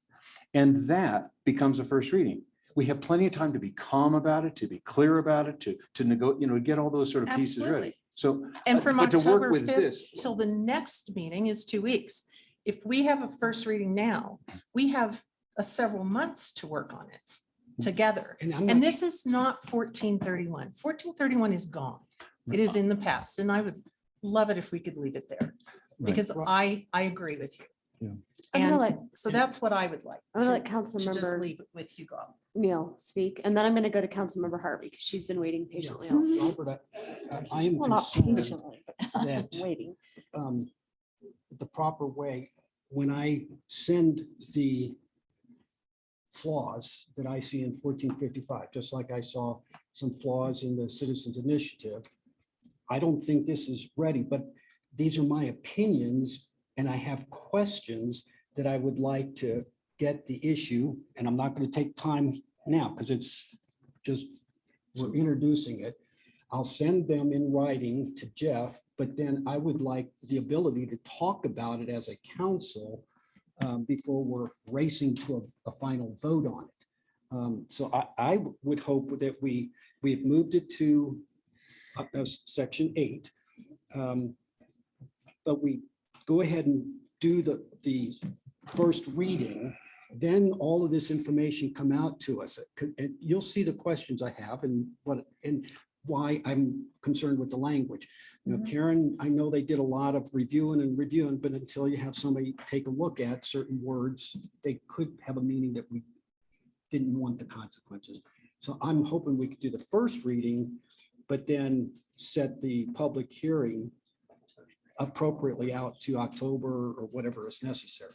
And that becomes a first reading. We have plenty of time to be calm about it, to be clear about it, to negotiate, get all those sort of pieces ready. Absolutely. So. And from but to work October with 5th this- till the next meeting is 2 weeks. If we have a first reading now, we have several months to work on it together. And I'm And not- this is not 1431. 1431 is gone. It is in the past, and I would love it if we could leave it there. Right. Because I agree with you. Yeah. I'm gonna And let- so that's what I would like. I'm gonna to- let council to just member leave it with you, Gob. Neil speak, and then I'm gonna go to Councilmember Harvey because she's been waiting patiently. also. Robert, I am Well, not concerned patiently, that but waiting. the proper way, when I send the flaws that I see in 1455, just like I saw some flaws in the Citizens Initiative, I don't think this is ready, but these are my opinions, and I have questions that I would like to get the issue, and I'm not going to take time now because it's just, we're introducing it. I'll send them in writing to Jeff, but then I would like the ability to talk about it as a council before we're racing to a final vote on it. So I would hope that we've moved it to section 8. But we go ahead and do the first reading, then all of this information come out to us. And you'll see the questions I have and why I'm concerned with the language. You know, Karen, I know they did a lot of reviewing, but until you have somebody take a look at certain words, they could have a meaning that we didn't want the consequences. So I'm hoping we could do the first reading but then set the public hearing appropriately out to October or whatever is necessary.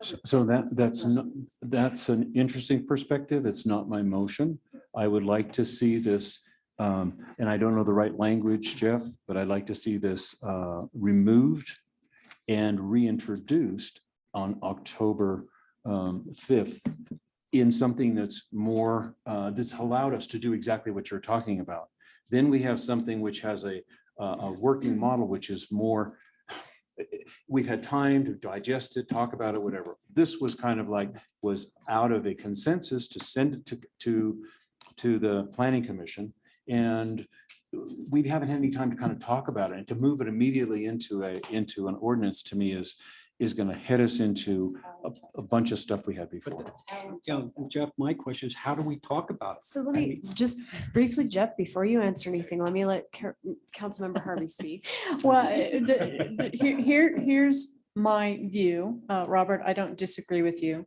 So that's an interesting perspective. It's not my motion. I would like to see this, and I don't know the right language, Jeff, but I'd like to see this removed and reintroduced on October 5th in something that's more, that's allowed us to do exactly what you're talking about. Then we have something which has a working model, which is more, we've had time to digest it, talk about it, whatever. This was kind of like, was out of a consensus to send it to the planning commission. And we haven't had any time to kind of talk about it, and to move it immediately into an ordinance, to me, is going to head us into a bunch of stuff we had before. Yeah, Jeff, my question is, how do we talk about it? So let me just briefly, Jeff, before you answer anything, let me let Councilmember Harvey speak. Well, here's my view. Robert, I don't disagree with you.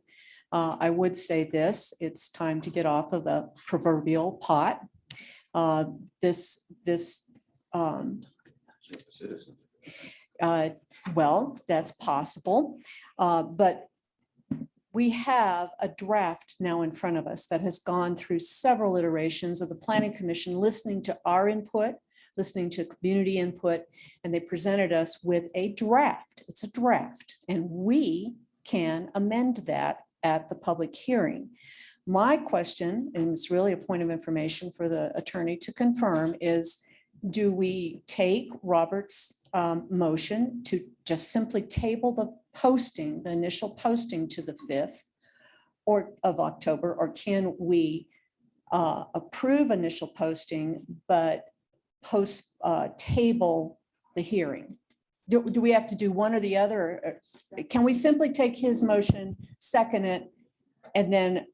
I would say this, it's time to get off of the proverbial pot. Well, that's possible, but we have a draft now in front of us that has gone through several iterations of the Planning Commission, listening to our input, listening to community input, and they presented us with a draft. It's a draft, and we can amend that at the public hearing. My question, and it's really a point of information for the attorney to confirm, is do we take Robert's motion to just simply table the posting, the initial posting to the 5th of October, or can we approve initial posting, but table the hearing? Do we have to do one or the other? Or can we simply take his motion, second it, and then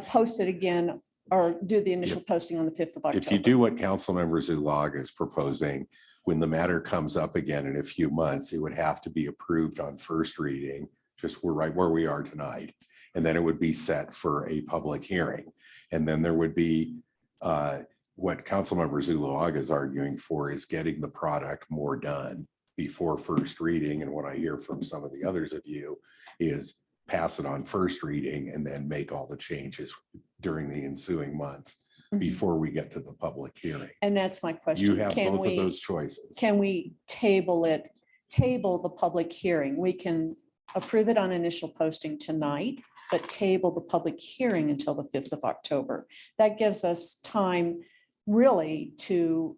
post it again, or do the initial posting on the 5th of October? If you do what Councilmember Zulaga is proposing, when the matter comes up again in a few months, it would have to be approved on first reading, just we're right where we are tonight. And then it would be set for a public hearing. And then there would be what Councilmember Zulaga is arguing for is getting the product more done before first reading. And what I hear from some of the others of you is pass it on first reading and then make all the changes during the ensuing months before we get to the public hearing. And that's my question. You have Can both of we- those choices. Can we table the public hearing? We can approve it on initial posting tonight, but table the public hearing until the 5th of October. That gives us time really to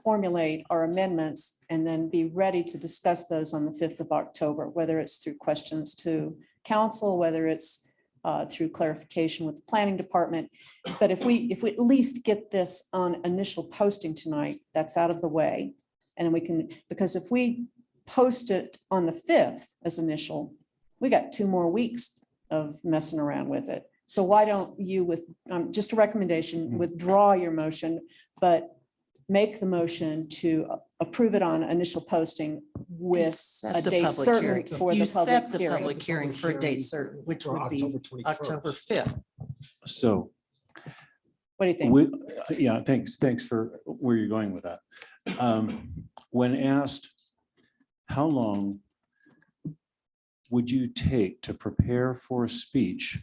formulate our amendments and then be ready to discuss those on the 5th of October, whether it's through questions to council, whether it's through clarification with the planning department. But if we at least get this on initial posting tonight, that's out of the way. And then we can, because if we post it on the 5th as initial, we got 2 more weeks of messing around with it. So why don't you, with just a recommendation, withdraw your motion, but make the motion to approve it on initial posting with Set a the date public certain hearing. for You the set public the hearing. public hearing for a date certain, which would be October 5th. So What do you think? yeah, thanks for where you're going with that. When asked, how long would you take to prepare for a speech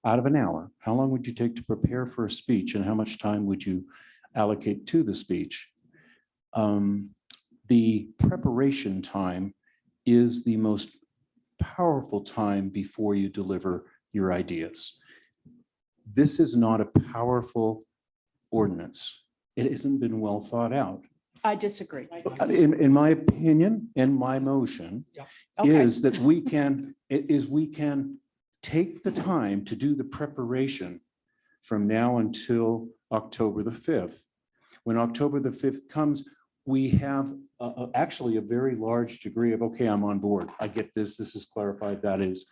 out of an hour? How long would you take to prepare for a speech, and how much time would you allocate to the speech? The preparation time is the most powerful time before you deliver your ideas. This is not a powerful ordinance. It hasn't been well thought out. I disagree. In my opinion, and my motion Okay. is that we can take the time to do the preparation from now until October the 5th. When October the 5th comes, we have actually a very large degree of, okay, I'm on board. I get this. This is clarified. That is.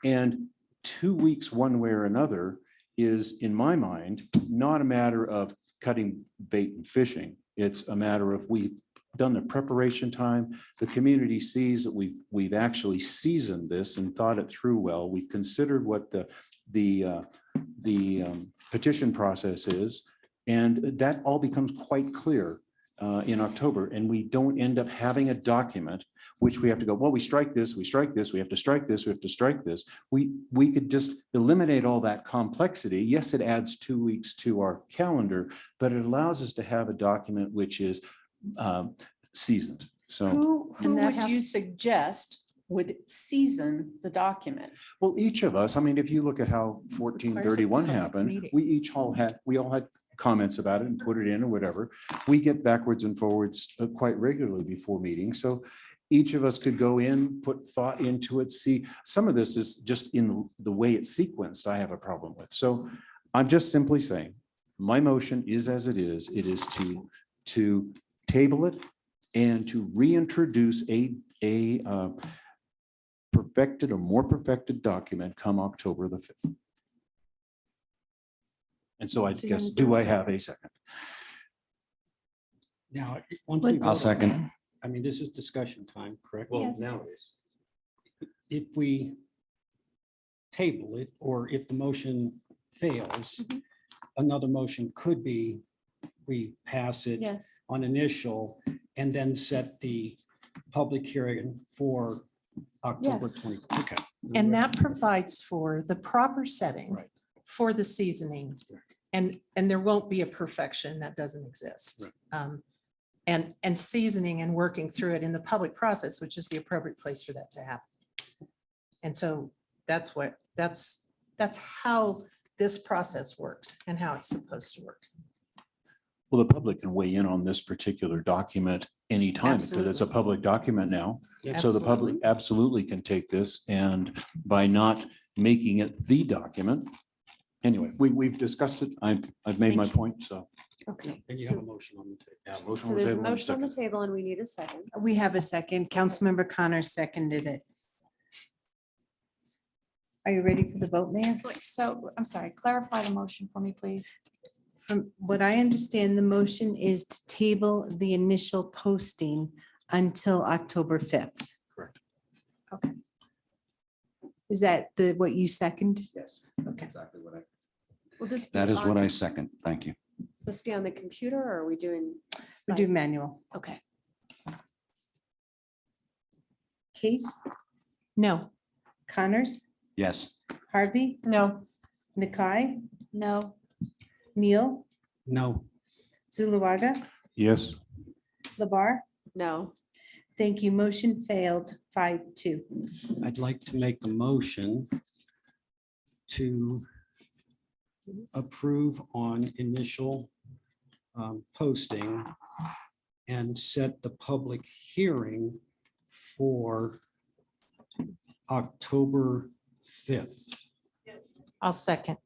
And 2 weeks one way or another is, in my mind, not a matter of cutting bait and fishing. It's a matter of we've done the preparation time. The community sees that we've actually seasoned this and thought it through well. We've considered what the petition process is. And that all becomes quite clear in October, and we don't end up having a document which we have to go, well, we strike this, we strike this, we have to strike this, we have to strike this. We could just eliminate all that complexity. Yes, it adds 2 weeks to our calendar, but it allows us to have a document which is seasoned. So, Who And that would you has- suggest would season the document? well, each of us, I mean, if you look at how 1431 public happened, meeting. we all had comments about it and put it in or whatever. We get backwards and forwards quite regularly before meetings. So each of us could go in, put thought into it, see, some of this is just in the way it's sequenced, I have a problem with. So I'm just simply saying, my motion is as it is. It is to table it and to reintroduce a perfected or more perfected document come October the 5th. And so I Suzanne, guess, is there do a I have a second? Now, once we I'll vote on second. that, I mean, this is discussion time, correct? Well, Yes. Now it is. If we table it, or if the motion fails, another motion could be, we pass it Yes. on initial and then set the public hearing for October Yes. 20. Okay. And that provides for the proper setting Right. for the seasoning. And there won't be a perfection that doesn't exist. And seasoning and working through it in the public process, which is the appropriate place for that to happen. And so that's how this process works and how it's supposed to work. Well, the public can weigh in on this particular document anytime because it's a Absolutely. public document now. So the public absolutely can take this, and by not making it the document. Anyway, we've discussed it. I've made my point, so. Okay. And you have a motion on the table. Yeah, motion So on the there's a table and motion on the second. table and we need a second. We have a second. Councilmember Connor seconded it. Are you ready for the vote, Mayor? So, I'm sorry, clarify the motion for me, please. From what I understand, the motion is to table the initial posting until October 5th. Correct. Okay. Is that what you second? Yes. Okay. Exactly what I. Will this be That is what on- I second. Thank you. This be on the computer or are we doing? We do manual. Okay. Case, No. Connors, Yes. Harvey, No. Nakai, No. Neil, No. Zuluaga, Yes. Labar. No. Thank you. Motion failed 5-2. I'd like to make a motion to approve on initial posting and set the public hearing for October 5th. I'll second.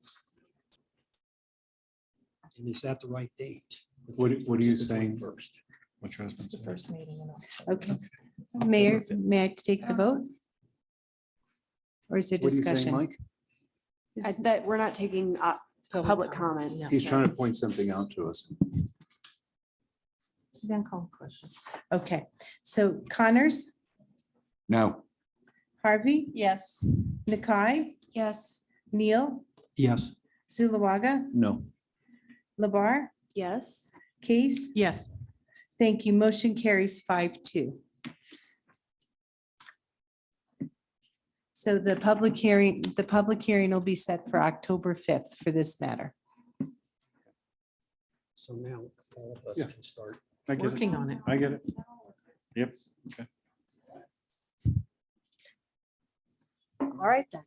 And is that the right date? What are you saying? First. What's your It's the husband's? first meeting in October. Okay. Mayor, may I take the vote? Or is there What are you saying, discussion? Mike? That we're not taking public comment. No. He's trying to point something out to us. Suzanne, call the question. Okay, so Connors, No. Harvey, Yes. Nakai, Yes. Neil, Yes. Zuluaga, No. Labar, Yes. Case. Yes. Thank you. Motion carries 5-2. So the public hearing will be set for October 5th for this matter. So now all of us Yeah. can start. I get it. Working on it. I get it. Yep. Okay. All right then.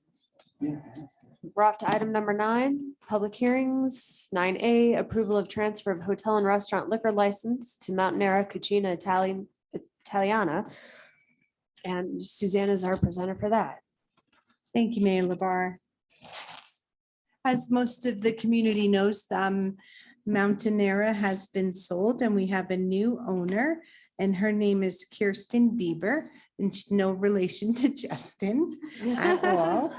We're off to item number 9, public hearings. 9A, approval of transfer of hotel and restaurant liquor license to Mountainera Cucina Italiana. And Suzanne is our presenter for that. Thank you, Mayor Labar. As most of the community knows, Mountainera has been sold and we have a new owner, and her name is Kirsten Bieber, and she's no relation to Justin at all.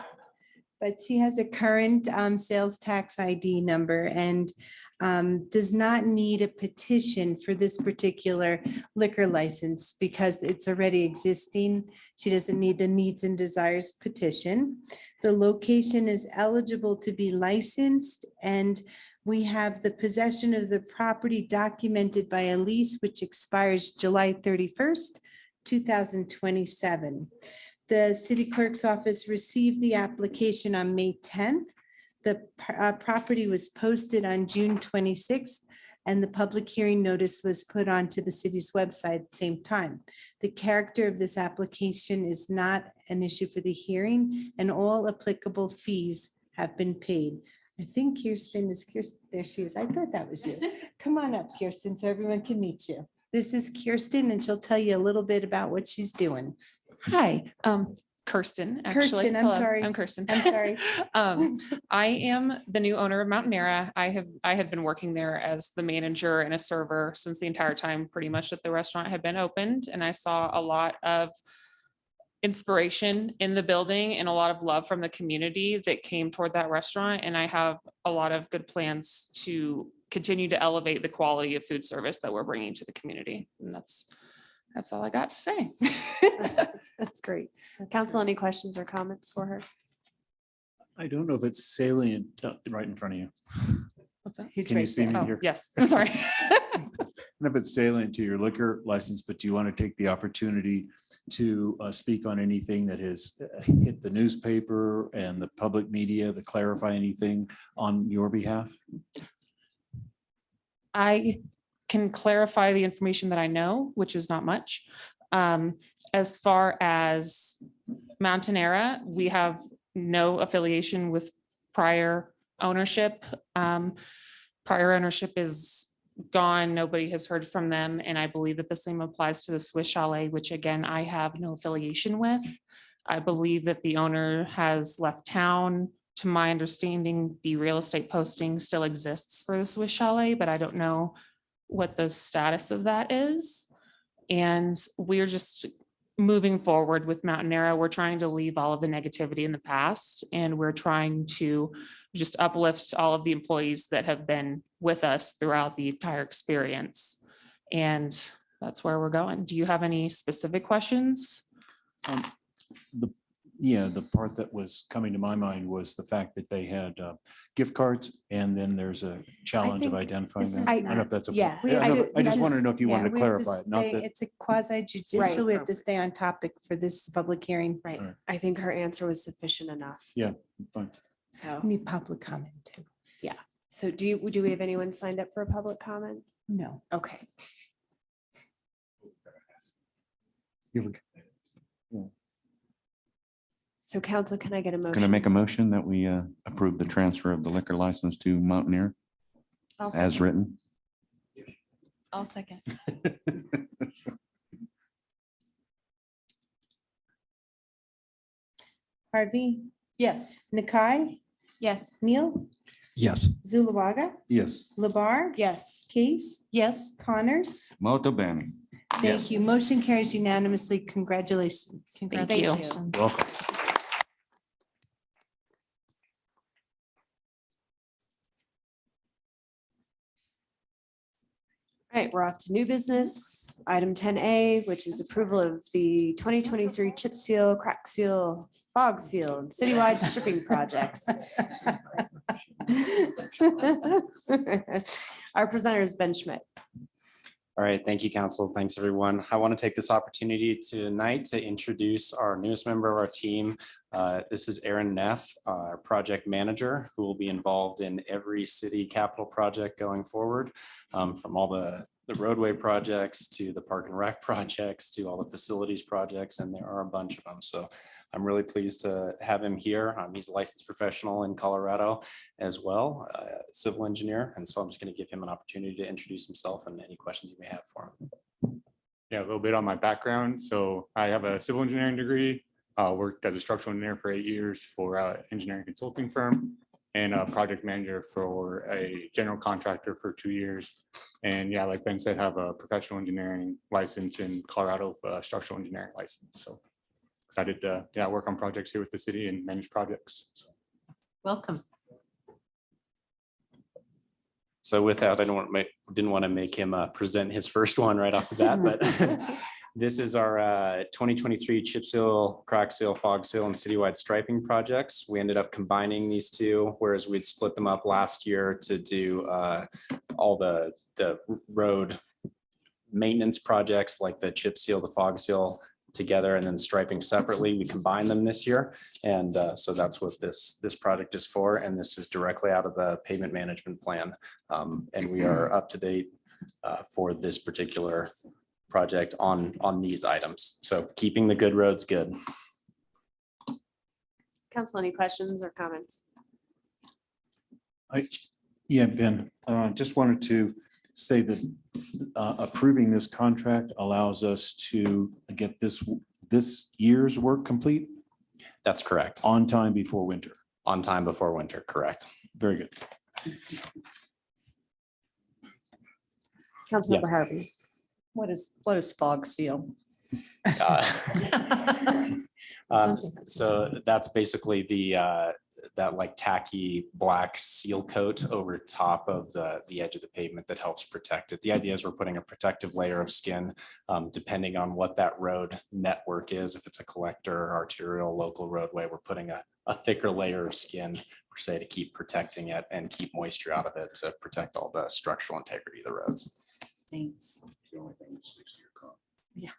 But she has a current sales tax ID number and does not need a petition for this particular liquor license because it's already existing. She doesn't need the needs and desires petition. The location is eligible to be licensed, and We have the possession of the property documented by a lease which expires July 31st, 2027. The city clerk's office received the application on May 10th. The property was posted on June 26th, and the public hearing notice was put onto the city's website at the same time. The character of this application is not an issue for the hearing, and all applicable fees have been paid. I think Kirsten is Kirsten. There she is. I thought that was you. Come on up, Kirsten, so everyone can meet you. This is Kirsten, and she'll tell you a little bit about what she's doing. Hi, Kirsten, actually. Kirsten, I'm Hello, sorry. I'm Kirsten. I'm sorry. I am the new owner of Mountainera. I have been working there as the manager and a server since the entire time pretty much that the restaurant had been opened. And I saw a lot of inspiration in the building and a lot of love from the community that came toward that restaurant. And I have a lot of good plans to continue to elevate the quality of food service that we're bringing to the community. And that's all I got to say. That's great. Council, any questions or comments for her? I don't know if it's salient right in front of you. What's that? Can you see me Oh, here? yes, I'm sorry. I don't know if it's salient to your liquor license, but do you want to take the opportunity to speak on anything that has hit the newspaper and the public media, to clarify anything on your behalf? I can clarify the information that I know, which is not much. As far as Mountainera, we have no affiliation with prior ownership. Prior ownership is gone. Nobody has heard from them. And I believe that the same applies to the Swiss Chalet, which again, I have no affiliation with. I believe that the owner has left town. To my understanding, the real estate posting still exists for the Swiss Chalet, but I don't know what the status of that is. And we're just moving forward with Mountainera. We're trying to leave all of the negativity in the past, and we're trying to just uplift all of the employees that have been with us throughout the entire experience. And that's where we're going. Do you have any specific questions? The part that was coming to my mind was the fact that they had gift cards, and then there's a challenge of think identifying this them. is I don't know not- if that's. yeah, I just wanted to know if you wanted to clarify it, not that. It's a quasi judicial. We have to stay on topic for this public hearing. Right. All right. I think her answer was sufficient enough. Yeah, fine. So, We need public comment too. yeah. So do we have anyone signed up for a public comment? No. Okay. So council, can I get a motion? Can I make a motion that we approve the transfer of the liquor license to Mountaineer I'll as second. written? I'll second. Harvey, Yes. Nakai, Yes. Neil, Yes. Zulawaga, Yes. Labar, Yes. Case, Yes. Connors. Moto bene. Thank you. Motion carries unanimously. Congratulations. Congratulations. Welcome. All right, we're off to new business. Item 10A, which is approval of the 2023 chip seal, crack seal, fog seal, and citywide stripping projects. Our presenter is Ben Schmidt. All right, thank you, council. Thanks, everyone. I want to take this opportunity tonight to introduce our newest member of our team. This is Aaron Neff, our project manager, who will be involved in every city capital project going forward, from all the roadway projects to the park and rec projects to all the facilities projects, and there are a bunch of them. So I'm really pleased to have him here. He's a licensed professional in Colorado as well, civil engineer. And so I'm just going to give him an opportunity to introduce himself and any questions you may have for him. Yeah, a little bit on my background. So I have a civil engineering degree, worked as a structural engineer for 8 years for an engineering consulting firm, and a project manager for a general contractor for 2 years. And yeah, like Ben said, have a professional engineering license in Colorado, structural engineering license. So excited to work on projects here with the city and manage projects. So. Welcome. So with that, I didn't want to make him present his first one right off the bat, but This is our 2023 chip seal, crack seal, fog seal, and citywide striping projects. We ended up combining these two, whereas we'd split them up last year to do all the road maintenance projects like the chip seal, the fog seal together, and then striping separately. We combined them this year. And so that's what this project is for. And this is directly out of the pavement management plan. And we are up to date for this particular project on these items. So keeping the good roads good. Council, any questions or comments? Yeah, Ben, just wanted to say that approving this contract allows us to get this year's work complete That's correct. on time before winter. On time before winter, correct. Very good. Councilmember Harvey. What is fog seal? So that's basically that like tacky black seal coat over top of the edge of the pavement that helps protect it. The idea is we're putting a protective layer of skin, depending on what that road network is. If it's a collector, arterial, local roadway, we're putting a thicker layer of skin per se to keep protecting it and keep moisture out of it to protect all the structural integrity of the roads. Thanks. It's the only thing that sticks to your car. Yeah.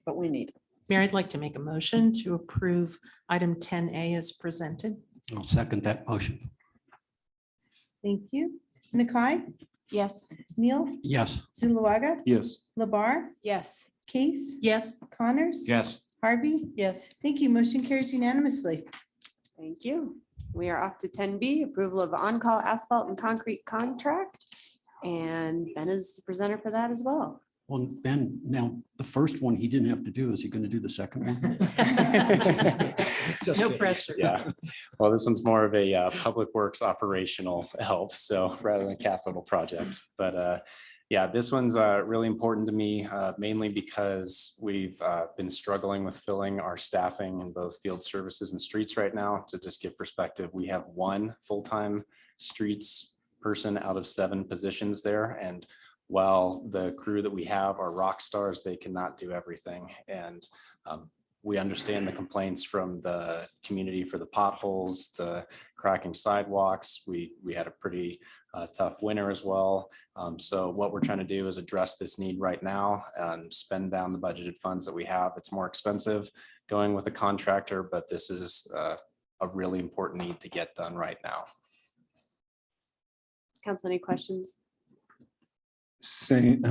But we need. Mayor, I'd like to make a motion to approve item 10A as presented. I'll second that motion. Thank you. Nakai, Yes. Neil, Yes. Zuluaga, Yes. Labar, Yes. Case, Yes. Connors. Yes. Harvey. Yes. Thank you. Motion carries unanimously. Thank you. We are off to 10B, approval of on-call asphalt and concrete contract. And Ben is the presenter for that as well. Well, Ben, now the first one he didn't have to do. Is he going to do the second one? Just No kidding. pressure. Yeah, well, this one's more of a public works operational help, so rather than capital project. But yeah, this one's really important to me, mainly because we've been struggling with filling our staffing in both field services and streets right now. To just give perspective, we have one full-time streets person out of 7 positions there. And while the crew that we have are rock stars, they cannot do everything. And we understand the complaints from the community for the potholes, the cracking sidewalks. We had a pretty tough winter as well. So what we're trying to do is address this need right now and spend down the budgeted funds that we have. It's more expensive going with a contractor, but this is a really important need to get done right now. Council, any questions? Same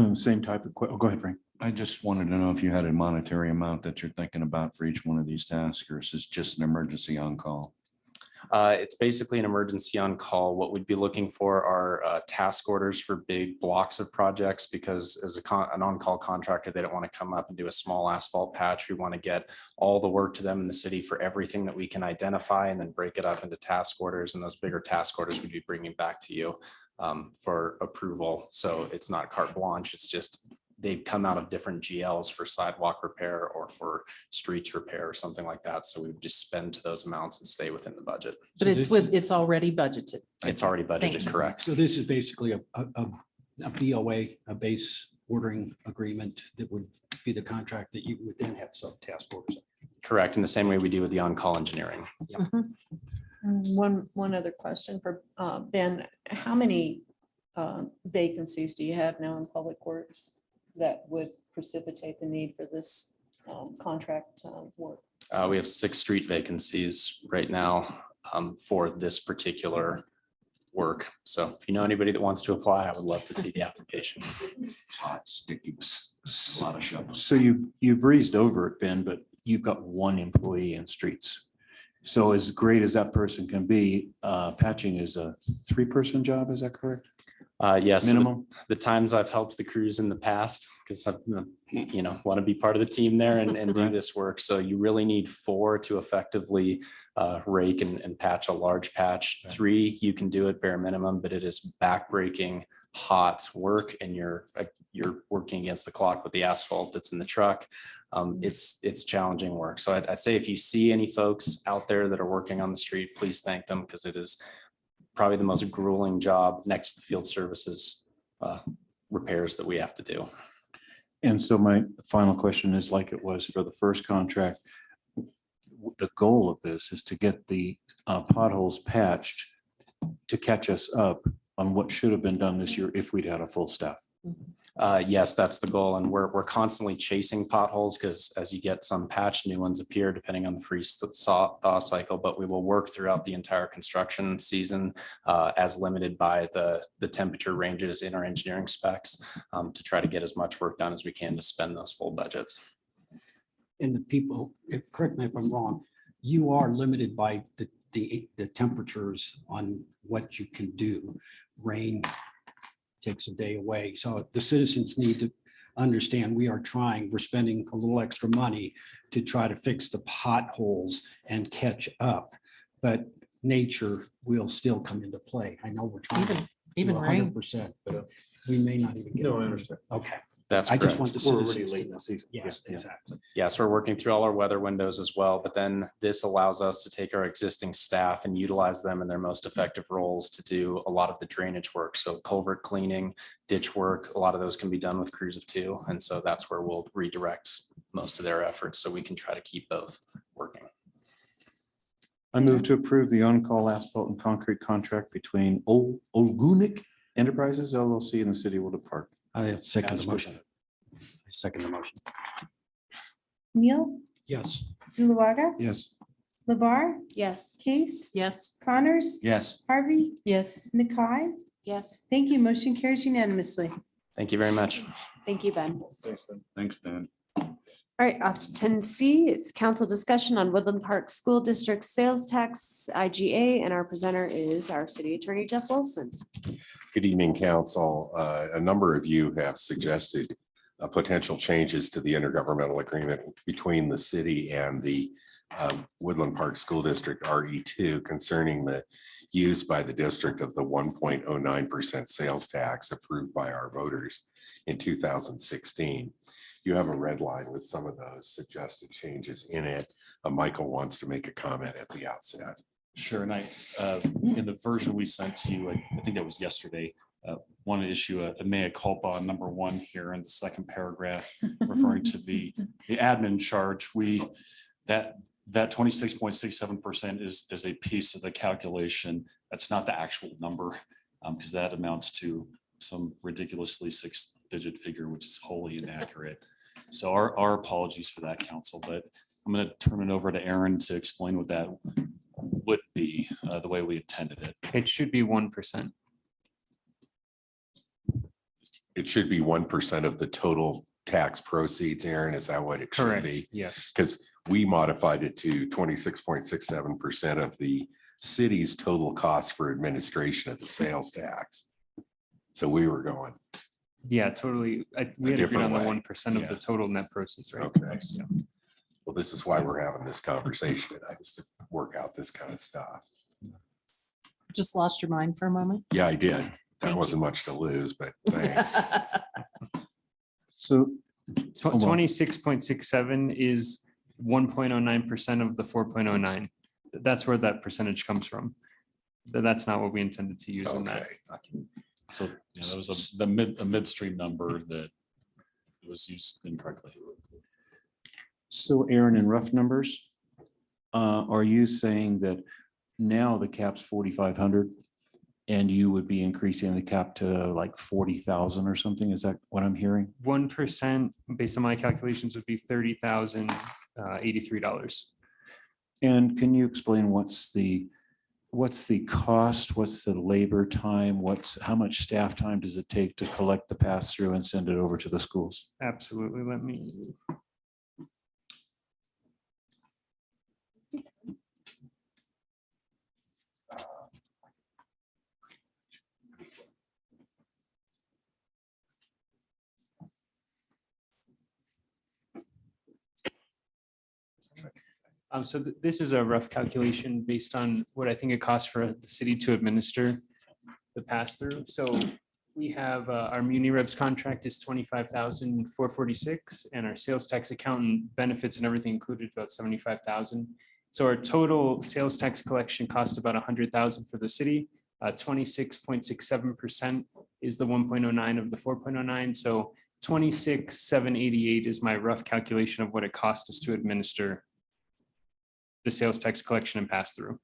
type of, go ahead, Frank. I just wanted to know if you had a monetary amount that you're thinking about for each one of these tasks, or is this just an emergency on-call? It's basically an emergency on call. What we'd be looking for are task orders for big blocks of projects, because as an on-call contractor, they don't want to come up and do a small asphalt patch. We want to get all the work to them in the city for everything that we can identify and then break it up into task orders. And those bigger task orders we'd be bringing back to you for approval. So it's not carte blanche. It's just they've come out of different GLs for sidewalk repair or for streets repair or something like that. So we would just spend to those amounts and stay within the budget. But it's already budgeted. It's already Thank budgeted, you. correct? So this is basically a BOA, a base ordering agreement that would be the contract that you would then have sub task orders. Correct. In the same way we do with the on-call engineering. One other question for Ben. How many vacancies do you have now in Public Works that would precipitate the need for this contract work? We have 6 street vacancies right now for this particular work. So if you know anybody that wants to apply, I would love to see the application. It's hot, sticky, a lot of shovels. So you breezed over it, Ben, but you've got 1 employee in streets. So as great as that person can be, patching is a 3-person job, is that correct? Yes. Minimum? The times I've helped the crews in the past, because I want to be part of the team there and do this work. So you really need 4 to effectively rake and patch a large patch. 3, you can do it bare minimum, but it is backbreaking hot work, and you're working against the clock with the asphalt that's in the truck. It's challenging work. So I say if you see any folks out there that are working on the street, please thank them, because it is probably the most grueling job next to the field services repairs that we have to do. And so my final question is like it was for the first contract. The goal of this is to get the potholes patched to catch us up on what should have been done this year if we'd had a full staff. Yes, that's the goal. And we're constantly chasing potholes because as you get some patch, new ones appear depending on the freeze thaw cycle, but we will work throughout the entire construction season as limited by the temperature ranges in our engineering specs to try to get as much work done as we can to spend those full budgets. And the people, correct me if I'm wrong, you are limited by the temperatures on what you can do. Rain takes a day away. So the citizens need to understand we're spending a little extra money to try to fix the potholes and catch up. But nature will still come into play. I know we're trying to Even rain. 100%, but we may not even get. No, I it. understand. Okay. That's I just correct. want the We're already citizens. late to in know. the season. Yes, Yeah. exactly. Yes, we're working through all our weather windows as well, but then this allows us to take our existing staff and utilize them in their most effective roles to do a lot of the drainage work. So culvert cleaning, ditch work, a lot of those can be done with crews of 2. And so that's where we'll redirect most of their efforts so we can try to keep both working. I move to approve the on-call asphalt and concrete contract between Olgunik Enterprises LLC and the city of Woodland Park. I second As the motion. presented. I second the motion. Neil, Yes. Zuluaga, Yes. Labar, Yes. Case, Yes. Connors, Yes. Harvey, Yes. Nakai. Yes. Thank you. Motion carries unanimously. Thank you very much. Thank you, Ben. Thanks, Ben. All right, off to 10C, it's council discussion on Woodland Park School District sales tax, IGA, and our presenter is our city attorney, Jeff Wilson. Good evening, council. A number of you have suggested potential changes to the intergovernmental agreement between the city and the Woodland Park School District RE2 concerning the use by the district of the 1.09% sales tax approved by our voters in 2016. You have a red line with some of those suggested changes in it. Michael wants to make a comment at the outset. Sure, and I, in the version we sent to you, I think that was yesterday, want to issue a mea culpa on number 1 here in the second paragraph, referring to the admin charge. That 26.67% is a piece of the calculation. That's not the actual number, because that amounts to some ridiculously 6-digit figure, which is wholly inaccurate. So our apologies for that, council, but I'm going to turn it over to Aaron to explain what that would be the way we intended it. It should be 1%. It should be 1% of the total tax proceeds, Aaron. Is that what it should Correct. be? Yes. Because we modified it to 26.67% of the city's total cost for administration of the sales tax. So we were going. Yeah, totally. We had agreed different on the way. 1% of Yeah. the total net proceeds, right? Okay. Yeah. Well, this is why we're having this conversation tonight, is to work out this kind of stuff. Just lost your mind for a moment. Yeah, I did. That Thank wasn't much to lose, but thanks. So 26.67 is 1.09% of the 4.09. That's where that percentage comes from. That's not what we intended to use in that Okay. document. So yeah, that was a midstream number that was used incorrectly. So Aaron, in rough numbers, are you saying that now the cap's 4,500 and you would be increasing the cap to like 40,000 or something? Is that what I'm hearing? 1% based on my calculations would be $30,083. And can you explain what's the cost? What's the labor time? How much staff time does it take to collect the pass through and send it over to the schools? Absolutely. Let me. So this is a rough calculation based on what I think it costs for the city to administer the pass-through. So we have our Muni Revs contract is 25,446, and our sales tax accountant benefits and everything included about 75,000. So our total sales tax collection cost about 100,000 for the city. 26.67% is the 1.09 of the 4.09. So 26,788 is my rough calculation of what it costs us to administer the sales tax collection and pass through.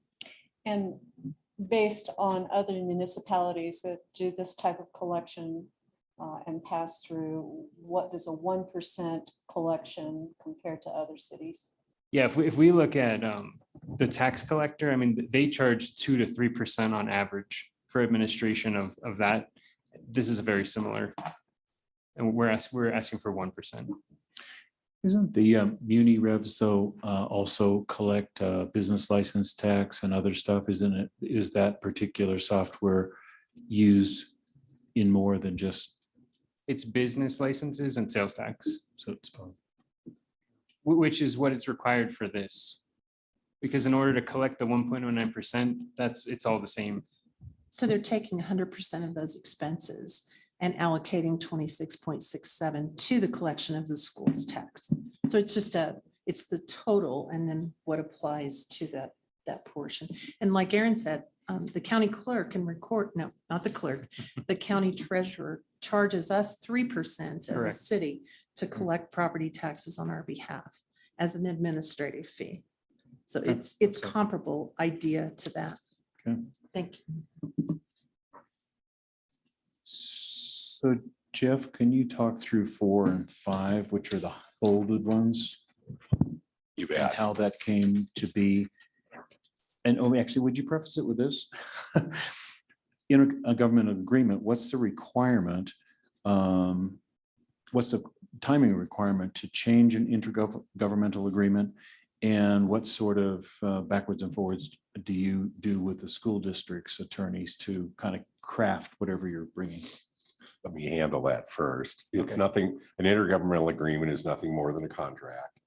And based on other municipalities that do this type of collection and pass through, what does a 1% collection compare to other cities? Yeah, if we look at the tax collector, I mean, they charge 2 to 3% on average for administration of that. This is a very similar. And we're asking for 1%. Isn't the Muni Revs though also collect business license tax and other stuff? Isn't it? Is that particular software used in more than just? It's business licenses and sales tax. So it's both. Which is what is required for this. Because in order to collect the 1.09%, it's all the same. So they're taking 100% of those expenses and allocating 26.67 to the collection of the school's tax. So it's just it's the total and then what applies to that portion. And like Aaron said, the county clerk can record, no, not the clerk, the county treasurer charges us 3% as a Correct. city to collect property taxes on our behalf as an administrative fee. So Okay. it's comparable idea to that. Okay. Thank you. So Jeff, can you talk through 4 and 5, which are the bolded ones? You And bet. how that came to be. And actually, would you preface it with this? In a government agreement, what's the requirement? What's the timing requirement to change an intergovernmental agreement? And what sort of backwards and forwards do you do with the school district's attorneys to kind of craft whatever you're bringing? Let me handle that first. It's Okay. nothing, an intergovernmental agreement is nothing more than a contract.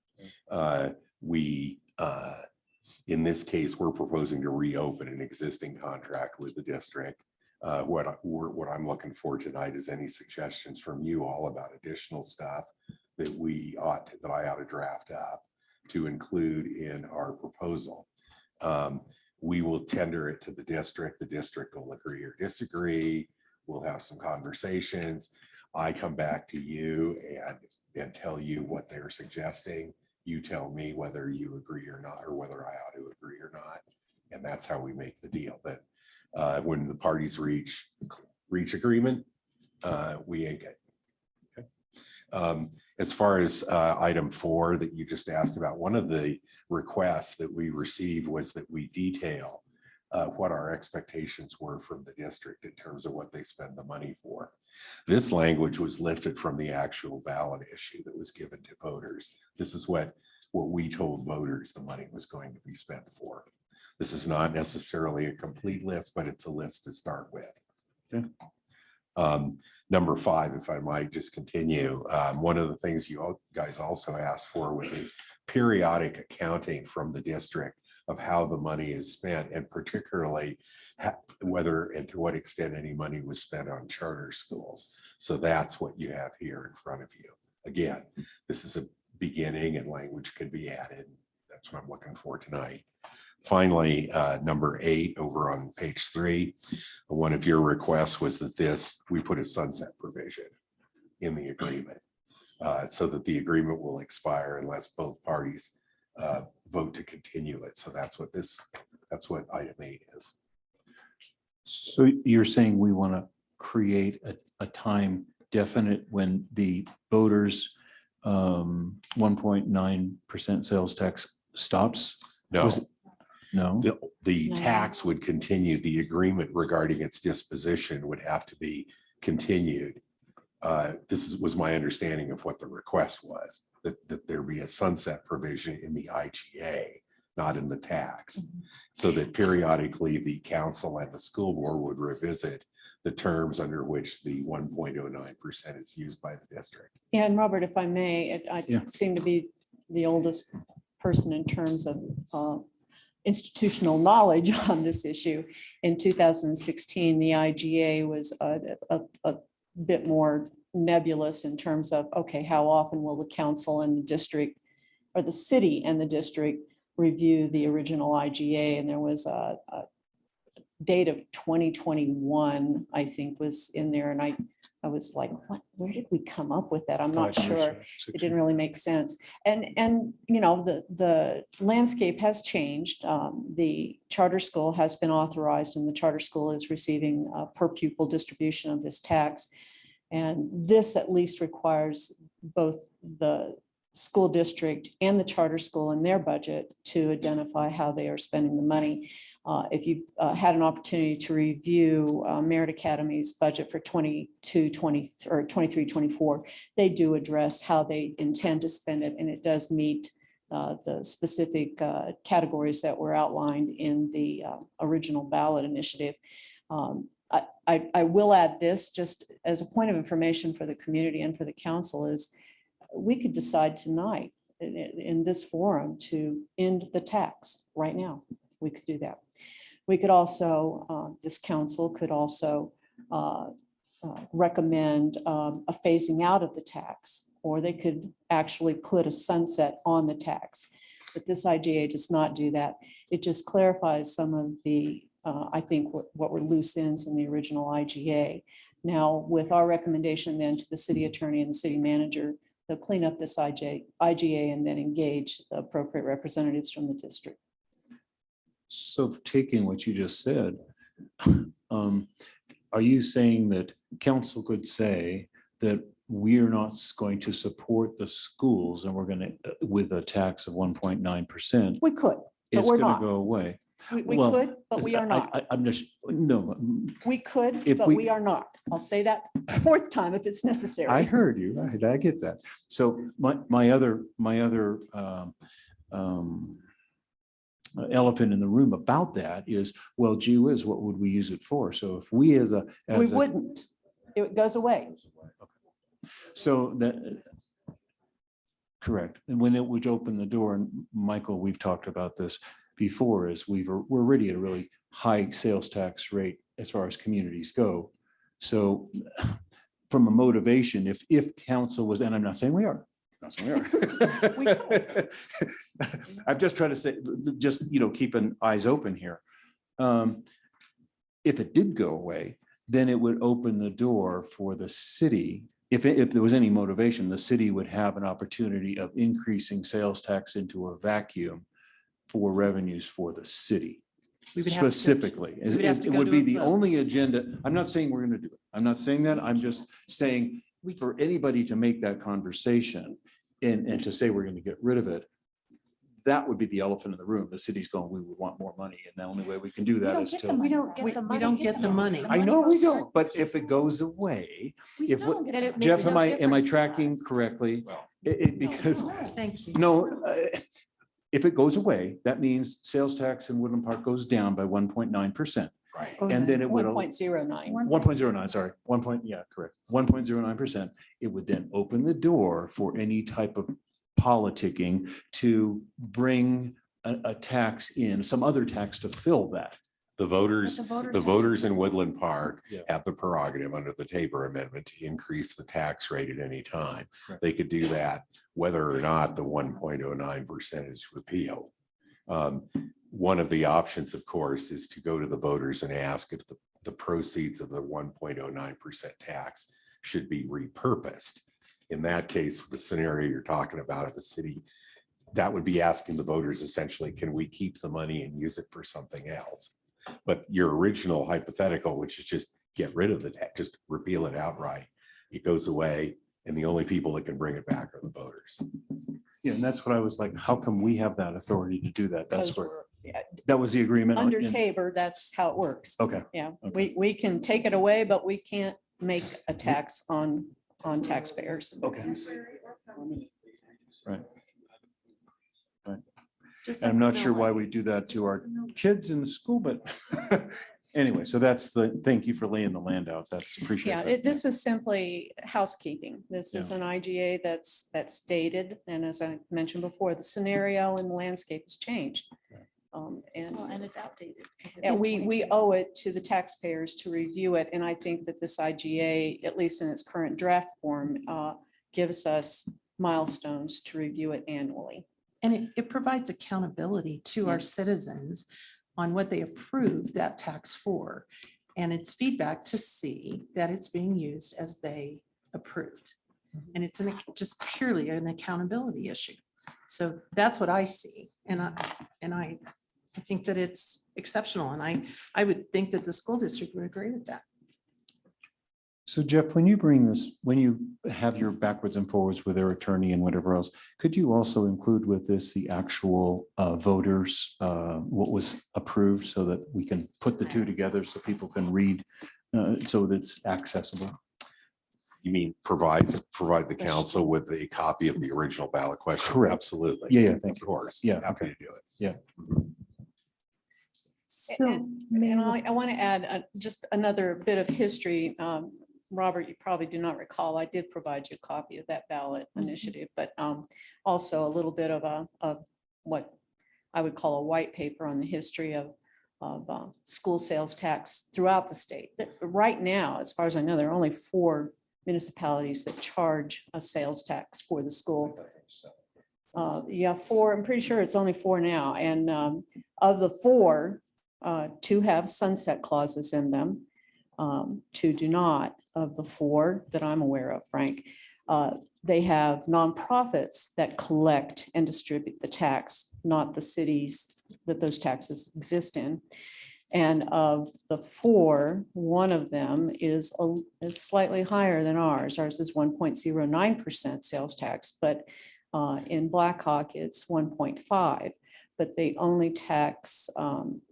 In this case, we're proposing to reopen an existing contract with the district. What I'm looking for tonight is any suggestions from you all about additional stuff that I ought to draft up to include in our proposal. We will tender it to the district. The district will agree or disagree. We'll have some conversations. I come back to you and tell you what they're suggesting. You tell me whether you agree or not, or whether I ought to agree or not. And that's how we make the deal. That when the parties reach agreement, we ink it. Okay. As far as item 4 that you just asked about, one of the requests that we received was that we detail what our expectations were from the district in terms of what they spend the money for. This language was lifted from the actual ballot issue that was given to voters. This is what we told voters the money was going to be spent for. This is not necessarily a complete list, but it's a list to start with. Okay. Number 5, if I might just continue, one of the things you guys also asked for was a periodic accounting from the district of how the money is spent, and particularly whether and to what extent any money was spent on charter schools. So that's what you have here in front of you. Again, this is a beginning and language could be added. That's what I'm looking for tonight. Finally, number 8 over on page 3, one of your requests was that we put a sunset provision in the agreement so that the agreement will expire unless both parties vote to continue it. So that's what item 8 is. So you're saying we want to create a time definite when the voters 1.9% sales tax stops? No. No. The tax would continue. The agreement regarding its disposition would have to be continued. This was my understanding of what the request was, that there be a sunset provision in the IGA, not in the tax, so that periodically the council and the school board would revisit the terms under which the 1.09% is used by the district. And Robert, if I may, I Yeah. seem to be the oldest person in terms of institutional knowledge on this issue. In 2016, the IGA was a bit more nebulous in terms of, okay, how often will the council and the district, or the city and the district, review the original IGA? And there was date of 2021, I think was in there. And I was like, what, where did we come up with that? I'm not 5 years, sure. 6 It didn't really make sense. And, you know, the landscape has changed. The charter school has been authorized and the charter school is receiving a per pupil distribution of this tax. And this at least requires both the school district and the charter school in their budget to identify how they are spending the money. If you've had an opportunity to review Merit Academy's budget for 23-24, they do address how they intend to spend it, and it does meet the specific categories that were outlined in the original ballot initiative. I will add this just as a point of information for the community and for the council is we could decide tonight in this forum to end the tax right now. We could do that. We could also, this council could also recommend a phasing out of the tax, or they could actually put a sunset on the tax. But this IGA does not do that. It just clarifies some of the, I think, what were loose ends in the original IGA. Now, with our recommendation then to the city attorney and the city manager, they'll clean up this IGA and then engage the appropriate representatives from the district. So taking what you just said, are you saying that council could say that we are not going to support the schools and we're going to, with a tax of 1.9%? We could, but It's we're going to not. go away. We Well, could, but we are not. I'm just, no. We could, If but we- we are not. I'll say that a fourth time if it's necessary. I heard you. I get that. So my other elephant in the room about that is, well, gee whiz, what would we use it for? So if we as a. We wouldn't. It goes away. So that, correct. And when it would open the door, and Michael, we've talked about this before, is we're already at a really high sales tax rate as far as communities go. So from a motivation, if council was, and I'm not saying we are, not saying we are. I'm just trying to say, just, keeping eyes open here. If it did go away, then it would open the door for the city. If there was any motivation, the city would have an opportunity of increasing sales tax into a vacuum for revenues for the city. We would have to- Specifically, we would have to it go would to be a the vote. only agenda. I'm not saying we're going to do it. I'm not saying that. I'm just saying for anybody to make that conversation and to say we're going to get rid of it, that would be the elephant in the room. The city's going, we would want more money. And the only way we can do that is to. We don't get the money. I know we don't, but if it goes away, if, Then it makes Jeff, no am I difference to tracking us. correctly? Because, Thank you. no, if it goes away, that means sales tax in Woodland Park goes down by 1.9%. Right. And then it would. 1.09. 1.09, sorry, correct, 1.09%. It would then open the door for any type of politicking to bring a tax in, some other tax to fill that. The voters, But the voters the have- voters in Woodland Park Yeah. have the prerogative under the Tabor Amendment to increase the tax rate at any time. Correct. They could do that whether or not the 1.09% is repealed. One of the options, of course, is to go to the voters and ask if the proceeds of the 1.09% tax should be repurposed. In that case, the scenario you're talking about at the city, that would be asking the voters essentially, can we keep the money and use it for something else? But your original hypothetical, which is just get rid of the tax, just repeal it outright, it goes away, and the only people that can bring it back are the voters. Yeah, and that's what I was like, how come we have that authority to do that? That's Because what, we're- that was the agreement. Under in- Tabor, that's how it works. Okay. Yeah, Okay. we can take it away, but we can't make a tax on taxpayers. Okay. Right. Right. Just And I'm like not sure why we do that to our kids in the school, but anyway, so thank you for laying the land out. That's appreciated. Yeah, this is simply housekeeping. This is an IGA that's dated. And as I mentioned before, the scenario and the landscape has changed. And it's outdated. And we owe it to the taxpayers to review it. And I think that this IGA, at least in its current draft form, gives us milestones to review it annually. And it provides accountability to our citizens on what they approved that tax for. And it's feedback to see that it's being used as they approved. And it's just purely an accountability issue. So that's what I see. And I think that it's exceptional. And I would think that the school district would agree with that. So Jeff, when you bring this, when you have your backwards and forwards with their attorney and whatever else, could you also include with this the actual voters, what was approved so that we can put the two together so people can read, so that it's accessible? You mean provide the council with a copy of the original ballot question? Correct. Absolutely. Yeah, thank Of course. Yeah, Happy okay. to do it. Yeah. So, And I want to add just another bit of history. Robert, you probably do not recall, I did provide you a copy of that ballot initiative, but also a little bit of what I would call a white paper on the history of school sales tax throughout the state. Right now, as far as I know, there are only 4 municipalities that charge a sales tax for the school. Yeah, 4, I'm pretty sure it's only 4 now. And of the 4, 2 have sunset clauses in them. 2 do not. Of the 4 that I'm aware of, Frank, they have nonprofits that collect and distribute the tax, not the cities that those taxes exist in. And of the 4, one of them is slightly higher than ours. Ours is 1.09% sales tax, but in Blackhawk, it's 1.5. But they only tax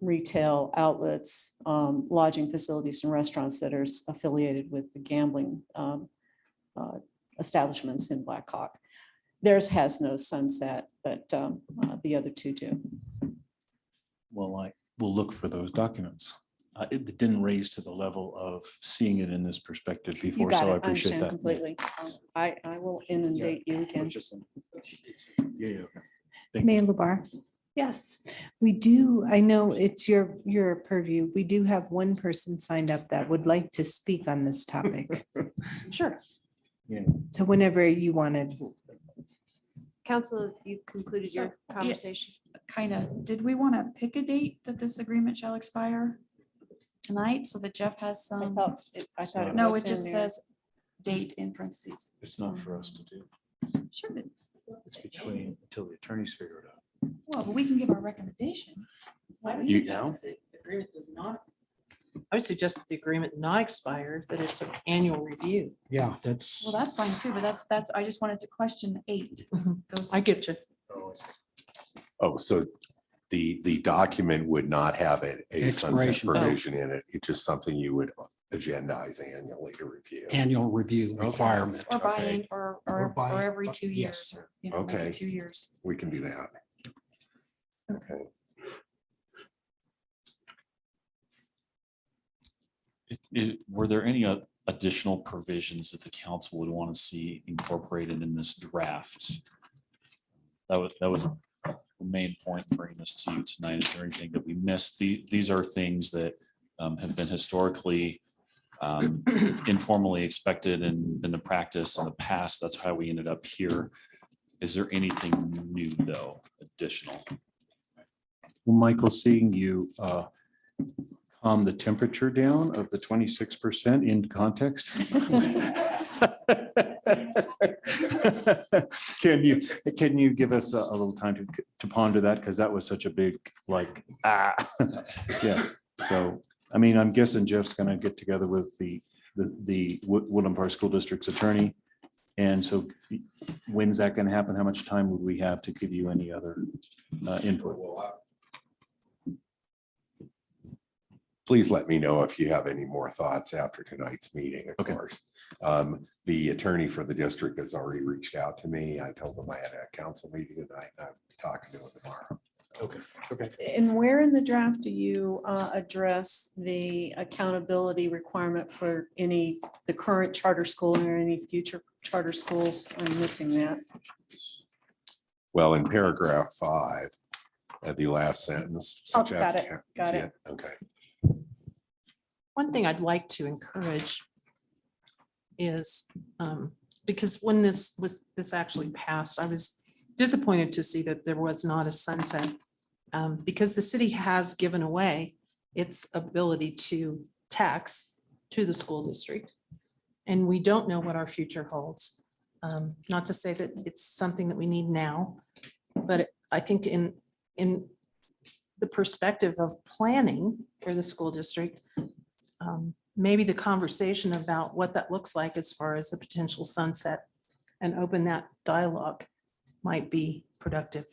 retail outlets, lodging facilities and restaurants that are affiliated with the gambling establishments in Blackhawk. Theirs has no sunset, but the other 2 do. Well, I will look for those documents. It didn't raise to the level of seeing it in this perspective You before, got so I it, appreciate understand that. completely. I will inundate you again. Yeah, yeah, okay. Thank you. Mayor LaBarre? Yes. We do, I know it's your purview. We do have one person signed up that would like to speak on this topic. Sure. Yeah. So whenever you wanted. Council, you concluded your So, yeah. conversation. Kind of, did we want to pick a date that this agreement shall expire tonight so that Jeff has I some? thought it No, was it just in there. says date in parentheses. It's not for us to do. Sure, but, It's between, until the attorneys figure it out. well, but we can give our recommendation. I would You- suggest that the agreement does not. I would suggest that the agreement not expire, that it's an annual review. Yeah, that's. Well, that's fine too, but that's, I just wanted to question 8. Goes- I get you. Oh, so the document would not have a sunset Expiration. provision in it. It's just something you would agendize annually to review. Annual review requirement. Or by, Okay. or every 2 yes. years, or, you know, maybe Okay. 2 years. We can do that. Okay. Were there any additional provisions that the council would want to see incorporated in this draft? That was the main point in bringing this to you tonight. Is there anything that we missed? These are things that have been historically informally expected in the practice in the past. That's how we ended up here. Is there anything new though, additional? Well, Michael, seeing you calm the temperature down of the 26% in context. Can you give us a little time to ponder that? Because that was such a big, like, yeah. So, I mean, I'm guessing Jeff's gonna get together with the Woodland Park School District's attorney. And so when's that gonna happen? How much time would we have to give you any other input? Please let me know if you have any more thoughts after tonight's meeting, of course. The attorney for the district has already reached out to me. I told him I had a council meeting tonight, and I'm talking to him tomorrow. Okay, okay. And where in the draft do you address the accountability requirement for the current charter school or any future charter schools? I'm missing that. Well, in paragraph 5, at the last sentence. Oh, such got it, applicant- got see it. Okay. One thing I'd like to encourage is, because when this actually passed, I was disappointed to see that there was not a sunset because the city has given away its ability to tax to the school district. And we don't know what our future holds. Not to say that it's something that we need now, but I think in the perspective of planning for the school district, maybe the conversation about what that looks like as far as a potential sunset and open that dialogue might be productive.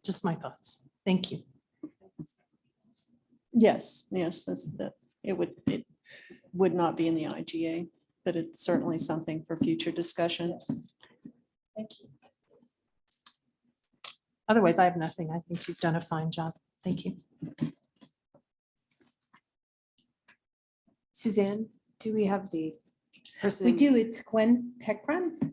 Just my thoughts. Thank you. Yes, it would not be in the IGA, but it's certainly something for future discussion. Thank you. Otherwise, I have nothing. I think you've done a fine job. Thank you. Suzanne, do we have the person? We do. It's Gwen Peckron.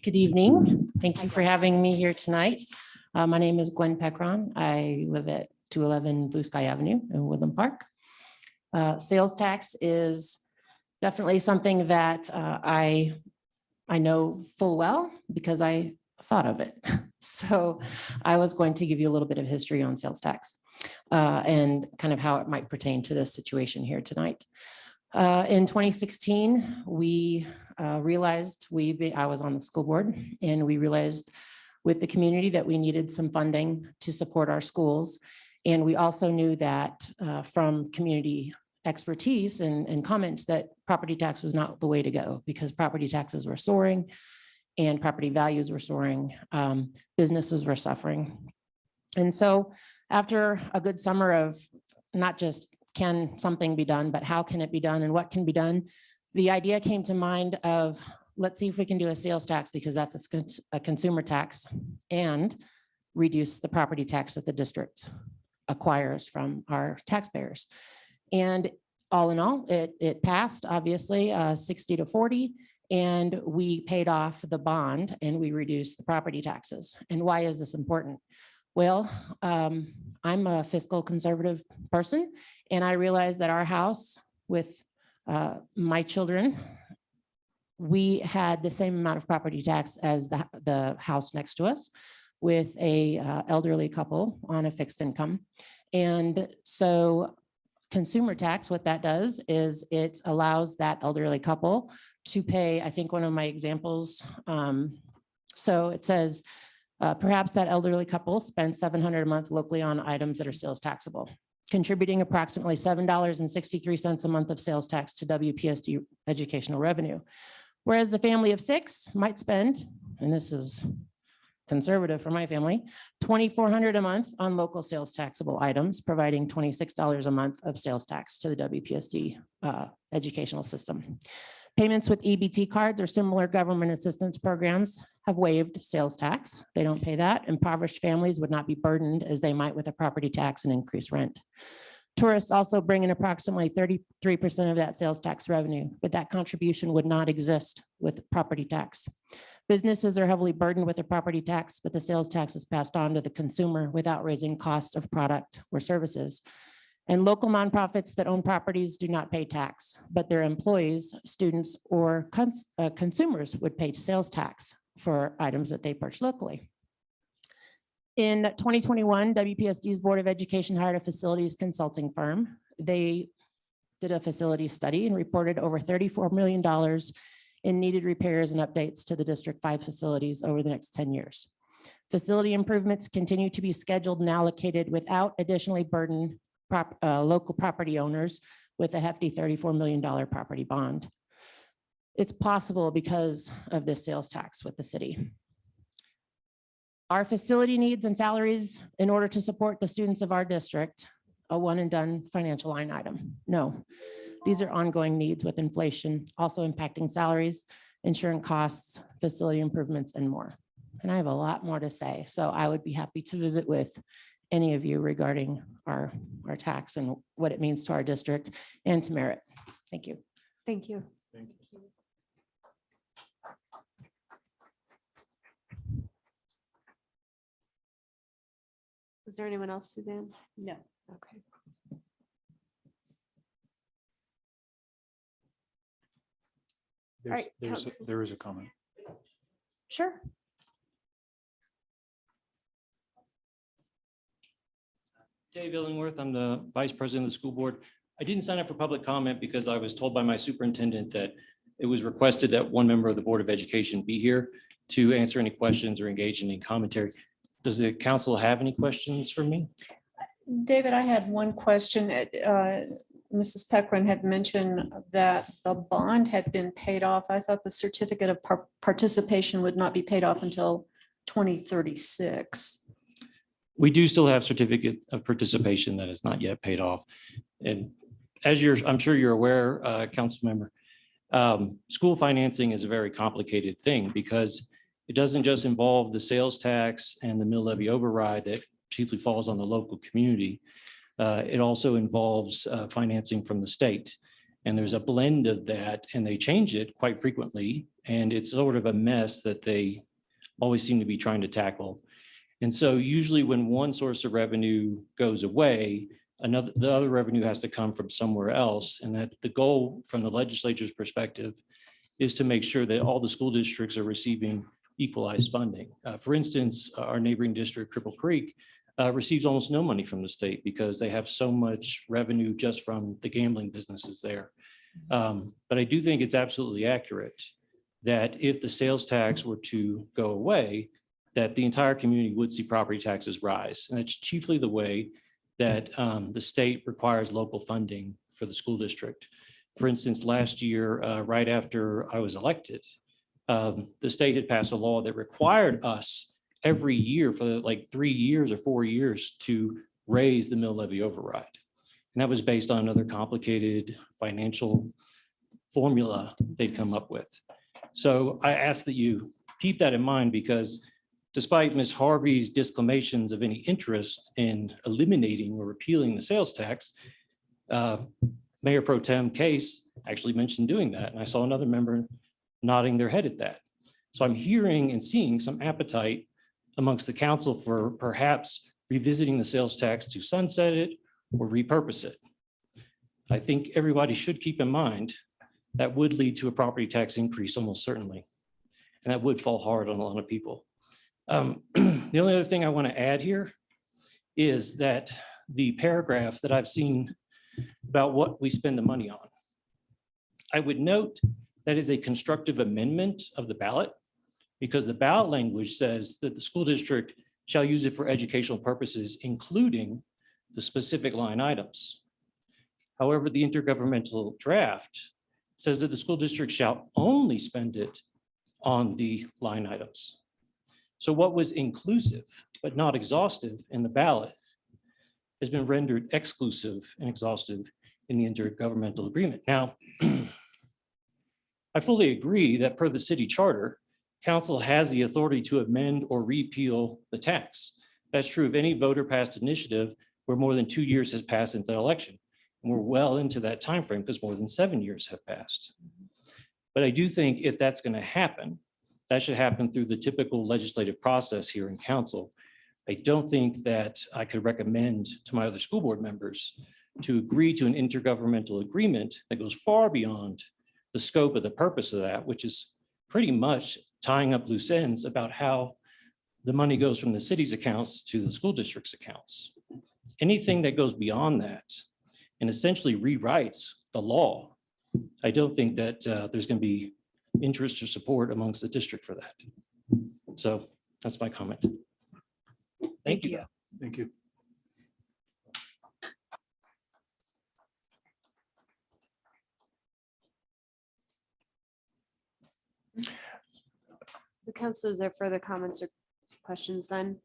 Good evening. Thank you for having me here tonight. My name is Gwen Peckron. I live at 211 Blue Sky Avenue in Woodland Park. Sales tax is definitely something that I know full well because I thought of it. So I was going to give you a little bit of history on sales tax and kind of how it might pertain to this situation here tonight. In 2016, we realized I was on the school board, and we realized with the community that we needed some funding to support our schools. And we also knew that from community expertise and comments that property tax was not the way to go because property taxes were soaring and property values were soaring. Businesses were suffering. And so after a good summer of not just can something be done, but how can it be done and what can be done, the idea came to mind of let's see if we can do a sales tax because that's a consumer tax and reduce the property tax that the district acquires from our taxpayers. And all in all, it passed obviously 60-40, and we paid off the bond and we reduced the property taxes. And why is this important? Well, I'm a fiscal conservative person, and I realized that our house with my children, we had the same amount of property tax as the house next to us with a elderly couple on a fixed income. And so consumer tax, what that does is it allows that elderly couple to pay, I think one of my examples, so it says, perhaps that elderly couple spends $700 a month locally on items that are sales taxable, contributing approximately $7.63 a month of sales tax to WPSD educational revenue. Whereas the family of 6 might spend, and this is conservative for my family, $2,400 a month on local sales taxable items, providing $26 a month of sales tax to the WPSD educational system. Payments with EBT cards or similar government assistance programs have waived sales tax. They don't pay that. Impoverished families would not be burdened as they might with a property tax and increased rent. Tourists also bring in approximately 33% of that sales tax revenue, but that contribution would not exist with property tax. Businesses are heavily burdened with the property tax, but the sales tax is passed on to the consumer without raising cost of product or services. And local nonprofits that own properties do not pay tax, but their employees, students, or consumers would pay sales tax for items that they purchase locally. In 2021, WPSD's Board of Education hired a facilities consulting firm. They did a facility study and reported over $34 million in needed repairs and updates to the District 5 facilities over the next 10 years. Facility improvements continue to be scheduled and allocated without additionally burden local property owners with a hefty $34 million property bond. It's possible because of this sales tax with the city. Our facility needs and salaries in order to support the students of our district, a one and done financial line item? No, these are ongoing needs with inflation also impacting salaries, insurance costs, facility improvements, and more. And I have a lot more to say, so I would be happy to visit with any of you regarding our tax and what it means to our district and to Merritt. Thank you. Thank you. Thank you. Was there anyone else, Suzanne? No. Okay. right, Council. There is a comment. Sure. Dave Illingworth, I'm the Vice President of the School Board. I didn't sign up for public comment because I was told by my superintendent that it was requested that one member of the Board of Education be here to answer any questions or engage in any commentary. Does the council have any questions for me? David, I had one question. Mrs. Peckron had mentioned that the bond had been paid off. I thought the certificate of participation would not be paid off until 2036. We do still have certificate of participation that is not yet paid off. And as I'm sure you're aware, council member, school financing is a very complicated thing because it doesn't just involve the sales tax and the mill levy override that chiefly falls on the local community. It also involves financing from the state. And there's a blend of that, and they change it quite frequently. And it's sort of a mess that they always seem to be trying to tackle. And so usually when one source of revenue goes away, the other revenue has to come from somewhere else. And that the goal from the legislature's perspective is to make sure that all the school districts are receiving equalized funding. For instance, our neighboring district, Cripple Creek, receives almost no money from the state because they have so much revenue just from the gambling businesses there. But I do think it's absolutely accurate that if the sales tax were to go away, that the entire community would see property taxes rise. And it's chiefly the way that the state requires local funding for the school district. For instance, last year, right after I was elected, the state had passed a law that required us every year for like 3 years or 4 years to raise the mill levy override. And that was based on another complicated financial formula they'd come up with. So I ask that you keep that in mind because despite Ms. Harvey's disclamations of any interest in eliminating or repealing the sales tax, Mayor Pro Tem Case actually mentioned doing that. And I saw another member nodding their head at that. So I'm hearing and seeing some appetite amongst the council for perhaps revisiting the sales tax to sunset it or repurpose it. I think everybody should keep in mind that would lead to a property tax increase almost certainly. And that would fall hard on a lot of people. The only other thing I want to add here is that the paragraph that I've seen about what we spend the money on, I would note that is a constructive amendment of the ballot because the ballot language says that the school district shall use it for educational purposes, including the specific line items. However, the intergovernmental draft says that the school district shall only spend it on the line items. So what was inclusive but not exhaustive in the ballot has been rendered exclusive and exhaustive in the intergovernmental agreement. Now, I fully agree that per the city charter, council has the authority to amend or repeal the tax. That's true of any voter passed initiative where more than 2 years has passed since that election. And we're well into that timeframe because more than 7 years have passed. But I do think if that's going to happen, that should happen through the typical legislative process here in council. I don't think that I could recommend to my other school board members to agree to an intergovernmental agreement that goes far beyond the scope of the purpose of that, which is pretty much tying up loose ends about how the money goes from the city's accounts to the school district's accounts. Anything that goes beyond that and essentially rewrites the law, I don't think that there's going to be interest or support amongst the district for that. So that's my comment. Thank you. Thank you. The council, is there further comments or questions then?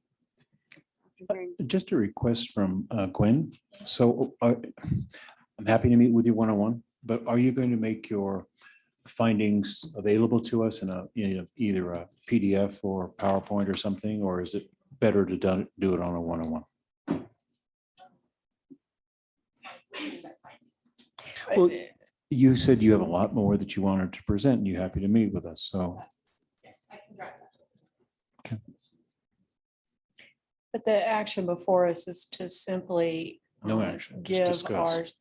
After hearing- Just a request from Gwen. So I'm happy to meet with you one-on-one, but are you going to make your findings available to us in either a PDF or PowerPoint or something, or is it better to do it on a one-on-one? Well, you said you have a lot more that you wanted to present and you're happy to meet with us, so. But the action before us is to simply No action, just give discuss.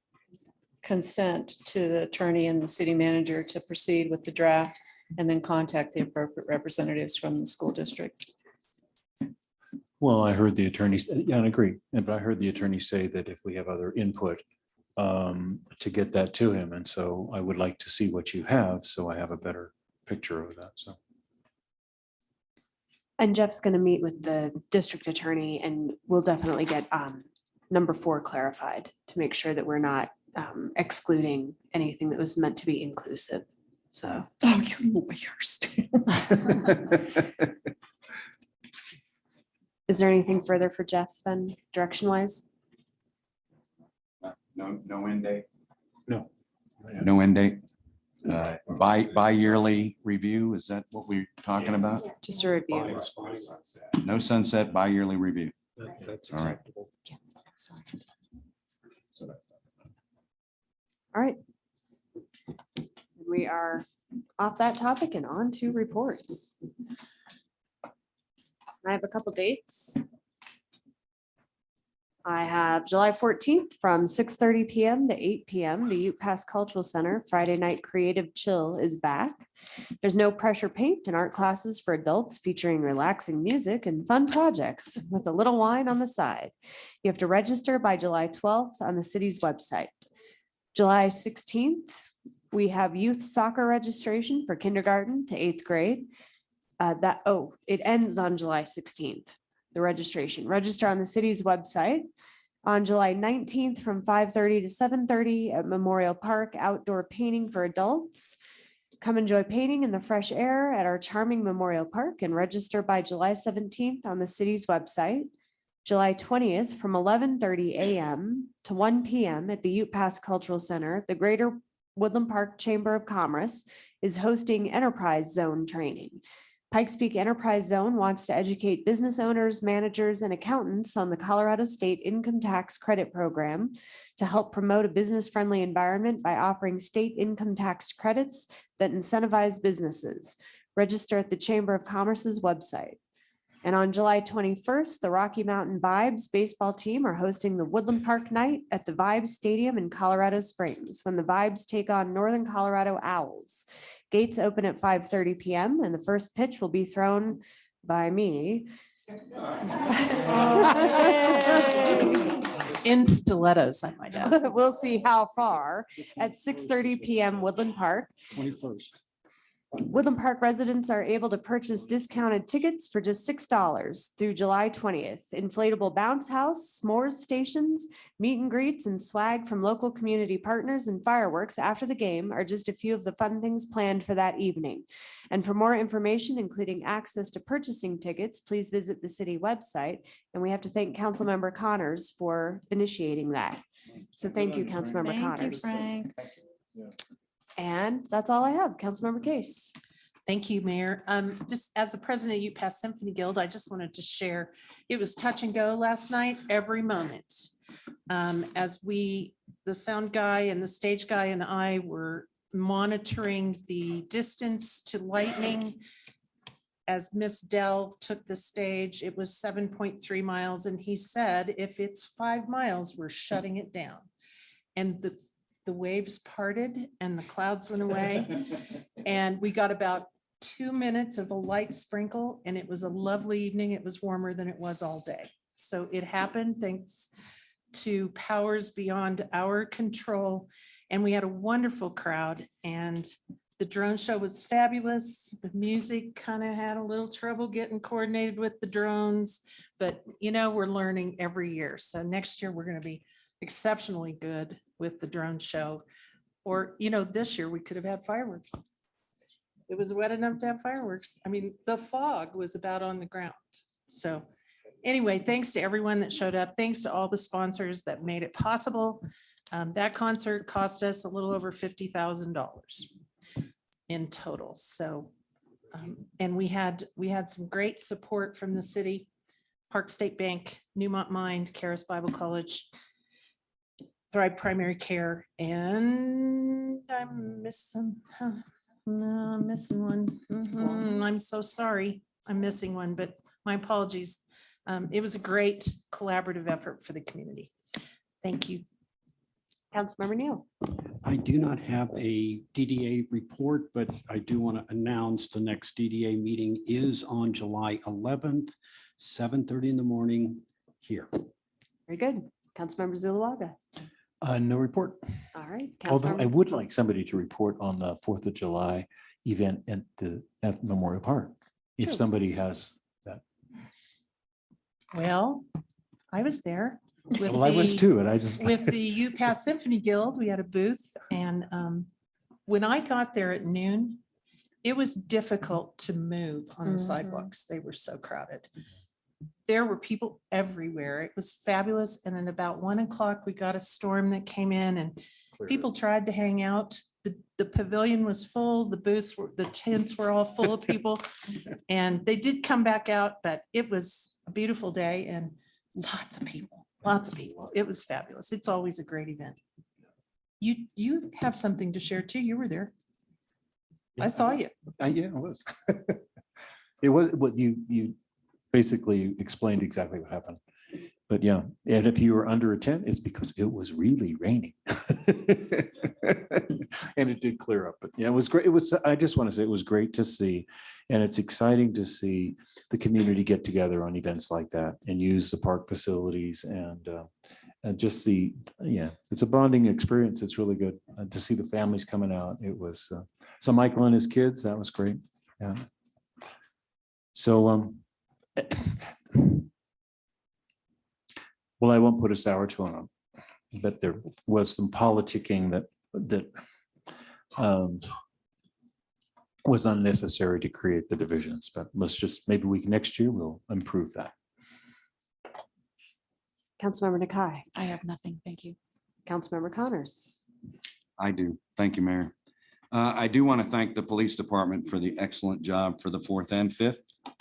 consent to the attorney and the city manager to proceed with the draft and then contact the appropriate representatives from the school district. Well, I heard the attorneys, yeah, I agree, but I heard the attorney say that if we have other input, to get that to him. And so I would like to see what you have, so I have a better picture of that, so. And Jeff's going to meet with the district attorney and we'll definitely get number 4 clarified to make sure that we're not excluding anything that was meant to be inclusive. So. Oh, you lawyers. Is there anything further for Jeff then, direction wise? No end date? No. No end date? Bi-yearly review, is that what we're talking about? Just a review. No sunset, bi-yearly review. That's All right. acceptable. All right. We are off that topic and on to reports. I have a couple dates. I have July 14th from 6:30 PM to 8 PM. The Ute Pass Cultural Center Friday Night Creative Chill is back. There's no pressure paint and art classes for adults featuring relaxing music and fun projects with a little wine on the side. You have to register by July 12th on the city's website. July 16th, we have youth soccer registration for kindergarten to 8th grade. It ends on July 16th. The registration. Register on the city's website. On July 19th from 5:30 to 7:30 at Memorial Park, outdoor painting for adults. Come enjoy painting in the fresh air at our charming Memorial Park and register by July 17th on the city's website. July 20th from 11:30 a.m. to 1 p.m. at the Ute Pass Cultural Center, the Greater Woodland Park Chamber of Commerce is hosting Enterprise Zone training. Pikes Peak Enterprise Zone wants to educate business owners, managers, and accountants on the Colorado State Income Tax Credit Program to help promote a business-friendly environment by offering state income tax credits that incentivize businesses. Register at the Chamber of Commerce's website. And on July 21st, the Rocky Mountain Vibes baseball team are hosting the Woodland Park Night at the Vibes Stadium in Colorado Springs when the Vibes take on Northern Colorado Owls. Gates open at 5:30 PM and the first pitch will be thrown by me. In stilettos, I might add. We'll see how far at 6:30 PM Woodland Park. 21st. Woodland Park residents are able to purchase discounted tickets for just $6 through July 20th. Inflatable bounce house, s'mores stations, meet and greets, and swag from local community partners and fireworks after the game are just a few of the fun things planned for that evening. And for more information, including access to purchasing tickets, please visit the city website. And we have to thank Councilmember Connors for initiating that. So thank you, Councilmember Connors. Frank. And that's all I have. Councilmember Case. Thank you, Mayor. Just as the president of Ute Pass Symphony Guild, I just wanted to share, it was touch and go last night, every moment. As the sound guy and the stage guy and I were monitoring the distance to lightning. As Miss Dell took the stage, it was 7.3 miles. And he said, if it's 5 miles, we're shutting it down. And the waves parted and the clouds went away. And we got about 2 minutes of a light sprinkle and it was a lovely evening. It was warmer than it was all day. So it happened thanks to powers beyond our control. And we had a wonderful crowd and the drone show was fabulous. The music kind of had a little trouble getting coordinated with the drones, but we're learning every year. So next year we're going to be exceptionally good with the drone show. Or, this year we could have had fireworks. It was wet enough to have fireworks. I mean, the fog was about on the ground. So anyway, thanks to everyone that showed up. Thanks to all the sponsors that made it possible. That concert cost us a little over $50,000 in total. So, and we had some great support from the city, Park State Bank, Newmont Mind, Charis Bible College, Thrive Primary Care, and I'm missing one. I'm so sorry. I'm missing one, but my apologies. It was a great collaborative effort for the community. Thank you. Councilmember Neal. I do not have a DDA report, but I do want to announce the next DDA meeting is on July 11th, 7:30 in the morning here. Very good. Councilmember Zulawaga. No report. All right. Although I Councilmember- would like somebody to report on the 4th of July event at Memorial Park. If Sure. somebody has that. Well, I was there. with Well, I was the- too, and I just. With the UPass Symphony Guild, we had a booth, and when I got there at noon, it was difficult to move on the sidewalks. They were so crowded. There were people everywhere. It was fabulous. And then about 1 o'clock, we got a storm that came in and people tried to hang out. The pavilion was full, the booths were, the tents were all full of people. And they did come back out, but it was a beautiful day and lots of people, lots of people. It was fabulous. It's always a great event. You have something to share too. You were there. I saw you. Yeah, it was. It was what you basically explained exactly what happened. But yeah, and if you were under a tent, it's because it was really raining. And it did clear up, but yeah, it was great. It was, I just want to say it was great to see. And it's exciting to see the community get together on events like that and use the park facilities and just the, yeah, it's a bonding experience. It's really good to see the families coming out. It was, so Michael and his kids, that was great. Yeah. So, well, I won't put a sour tone on, but there was some politicking that was unnecessary to create the divisions, but let's just, maybe next year we'll improve that. Councilmember Nakai. I have nothing. Thank you. Councilmember Connors. I do. Thank you, Mayor. I do want to thank the police department for the excellent job for the 4th and 5th.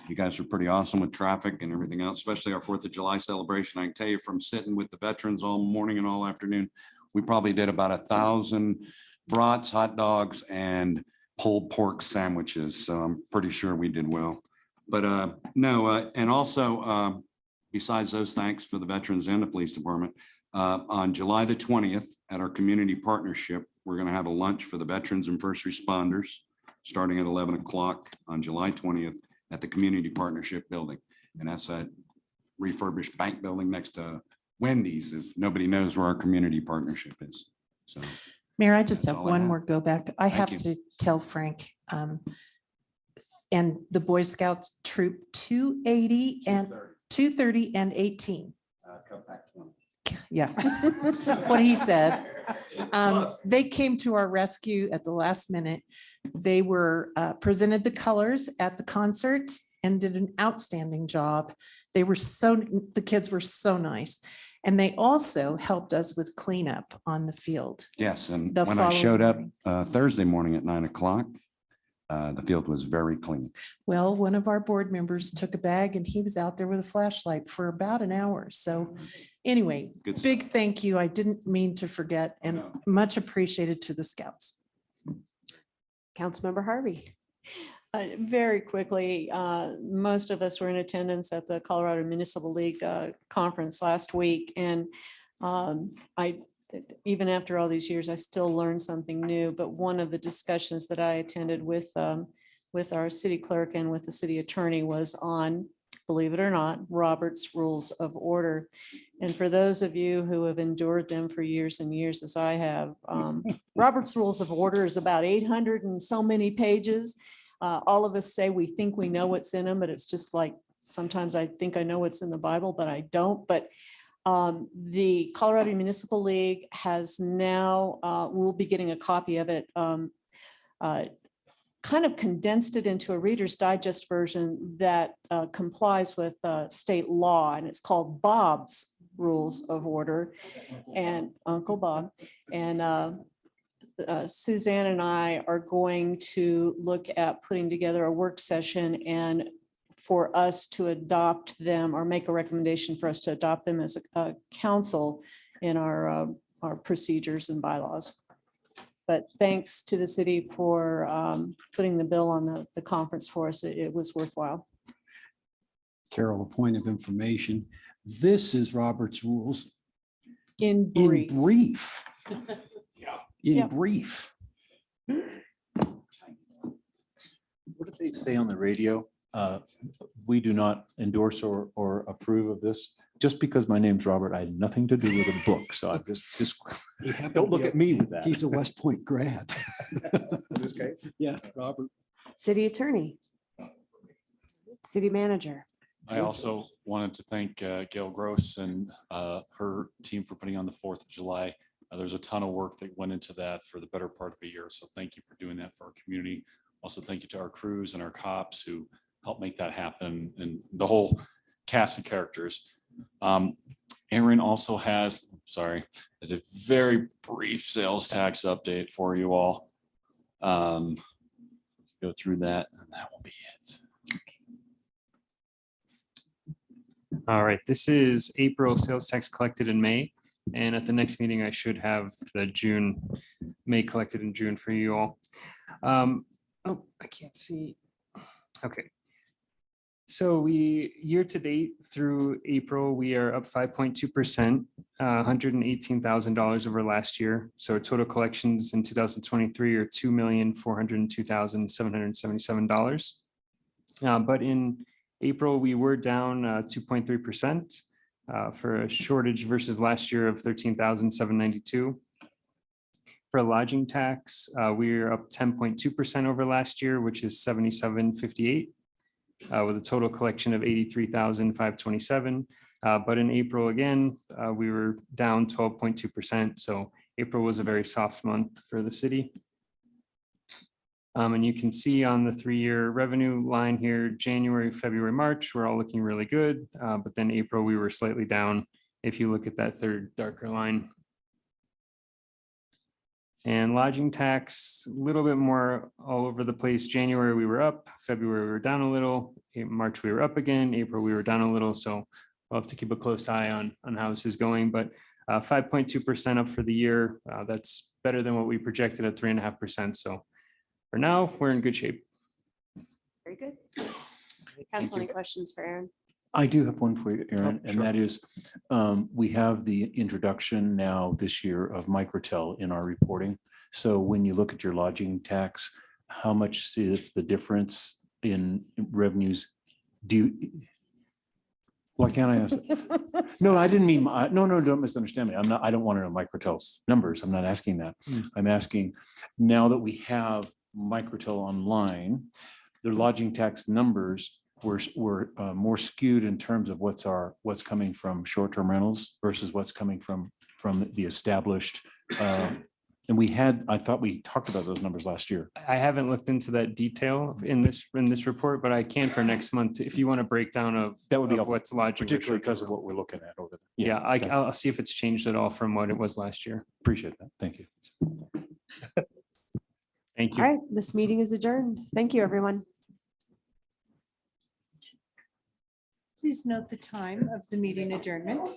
You guys are pretty awesome with traffic and everything else, especially our 4th of July celebration. I can tell you from sitting with the veterans all morning and all afternoon, we probably did about 1,000 brats, hot dogs, and pulled pork sandwiches. So I'm pretty sure we did well. But no, and also besides those thanks for the veterans and the police department, on July the 20th at our community partnership, we're going to have a lunch for the veterans and first responders starting at 11 o'clock on July 20th at the community partnership building. And that's a refurbished bank building next to Wendy's, if nobody knows where our community partnership is. So Mayor, I just That's have all I one have. more go back. I have Thank to tell Frank, and the Boy Scouts troop 280 and 230 and 18. Yeah, what he said. They came to our rescue at the last minute. They were presented the colors at the concert and did an outstanding job. They were the kids were so nice. And they also helped us with cleanup on the field. yes, and The when I showed following up Thursday morning at 9 o'clock, the field was very clean. Well, one of our board members took a bag and he was out there with a flashlight for about an hour. So anyway, Good big thank you. I didn't mean to forget and much appreciated to the scouts. Councilmember Harvey. Very quickly, most of us were in attendance at the Colorado Municipal League conference last week. And even after all these years, I still learned something new. But one of the discussions that I attended with our city clerk and with the city attorney was on, believe it or not, Robert's Rules of Order. And for those of you who have endured them for years and years, as I have, Robert's Rules of Order is about 800 and so many pages. All of us say we think we know what's in them, but it's just like, sometimes I think I know what's in the Bible, but I don't. But the Colorado Municipal League has now, we'll be getting a copy of it, kind of condensed it into a Reader's Digest version that complies with state law, and it's called Bob's Rules of Order, and Uncle Bob. And Suzanne and I are going to look at putting together a work session and for us to adopt them or make a recommendation for us to adopt them as a council in our procedures and bylaws. But thanks to the city for putting the bill on the conference for us. It was worthwhile. Carol, a point of information. This is Robert's Rules In in brief. brief. In brief. What did they say on the radio? We do not endorse or approve of this. Just because my name's Robert, I had nothing to do with a book, so I'm just, don't look at me with that. He's a West Point grad. In this case? Yeah, Robert. City attorney. City manager. I also wanted to thank Gail Gross and her team for putting on the 4th of July. There's a ton of work that went into that for the better part of a year. So thank you for doing that for our community. Also, thank you to our crews and our cops who helped make that happen and the whole cast of characters. Aaron also has a very brief sales tax update for you all. Go through that and that will be it. All right, this is April sales tax collected in May. And at the next meeting, I should have the May collected in June for you all. Oh, I can't see. Okay. So year to date through April, we are up 5.2%, $118,000 over last year. So total collections in 2023 are $2,402,777. But in April, we were down 2.3% for a shortage versus last year of 13,792. For lodging tax, we are up 10.2% over last year, which is 7758. With a total collection of 83,527. But in April, again, we were down 12.2%. So April was a very soft month for the city. And you can see on the 3-year revenue line here, January, February, March, we're all looking really good. But then April, we were slightly down if you look at that third darker line. And lodging tax, a little bit more all over the place. January, we were up. February, we were down a little. In March, we were up again. April, we were down a little. So we'll have to keep a close eye on how this is going. But 5.2% up for the year. That's better than what we projected at 3.5%. So for now, we're in good shape. Very good. Council, any questions for Aaron? I do have one for you, Aaron, Oh, and sure. that is, we have the introduction now this year of Microtel in our reporting. So when you look at your lodging tax, how much is the difference in revenues? Why can't I ask? No, I didn't mean, no, don't misunderstand me. I don't want to know Microtel's numbers. I'm not asking that. I'm asking, now that we have Microtel online, the lodging tax numbers were more skewed in terms of what's coming from short-term rentals versus what's coming from the established. And I thought we talked about those numbers last year. I haven't looked into that detail in this report, but I can for next month. If you want a breakdown of That would be of what's lodging. particularly because of what we're looking at over there. Yeah, I'll see if it's changed at all from what it was last year. Appreciate that. Thank you. Thank All you. right, this meeting is adjourned. Thank you, everyone. Please note the time of the meeting adjournment.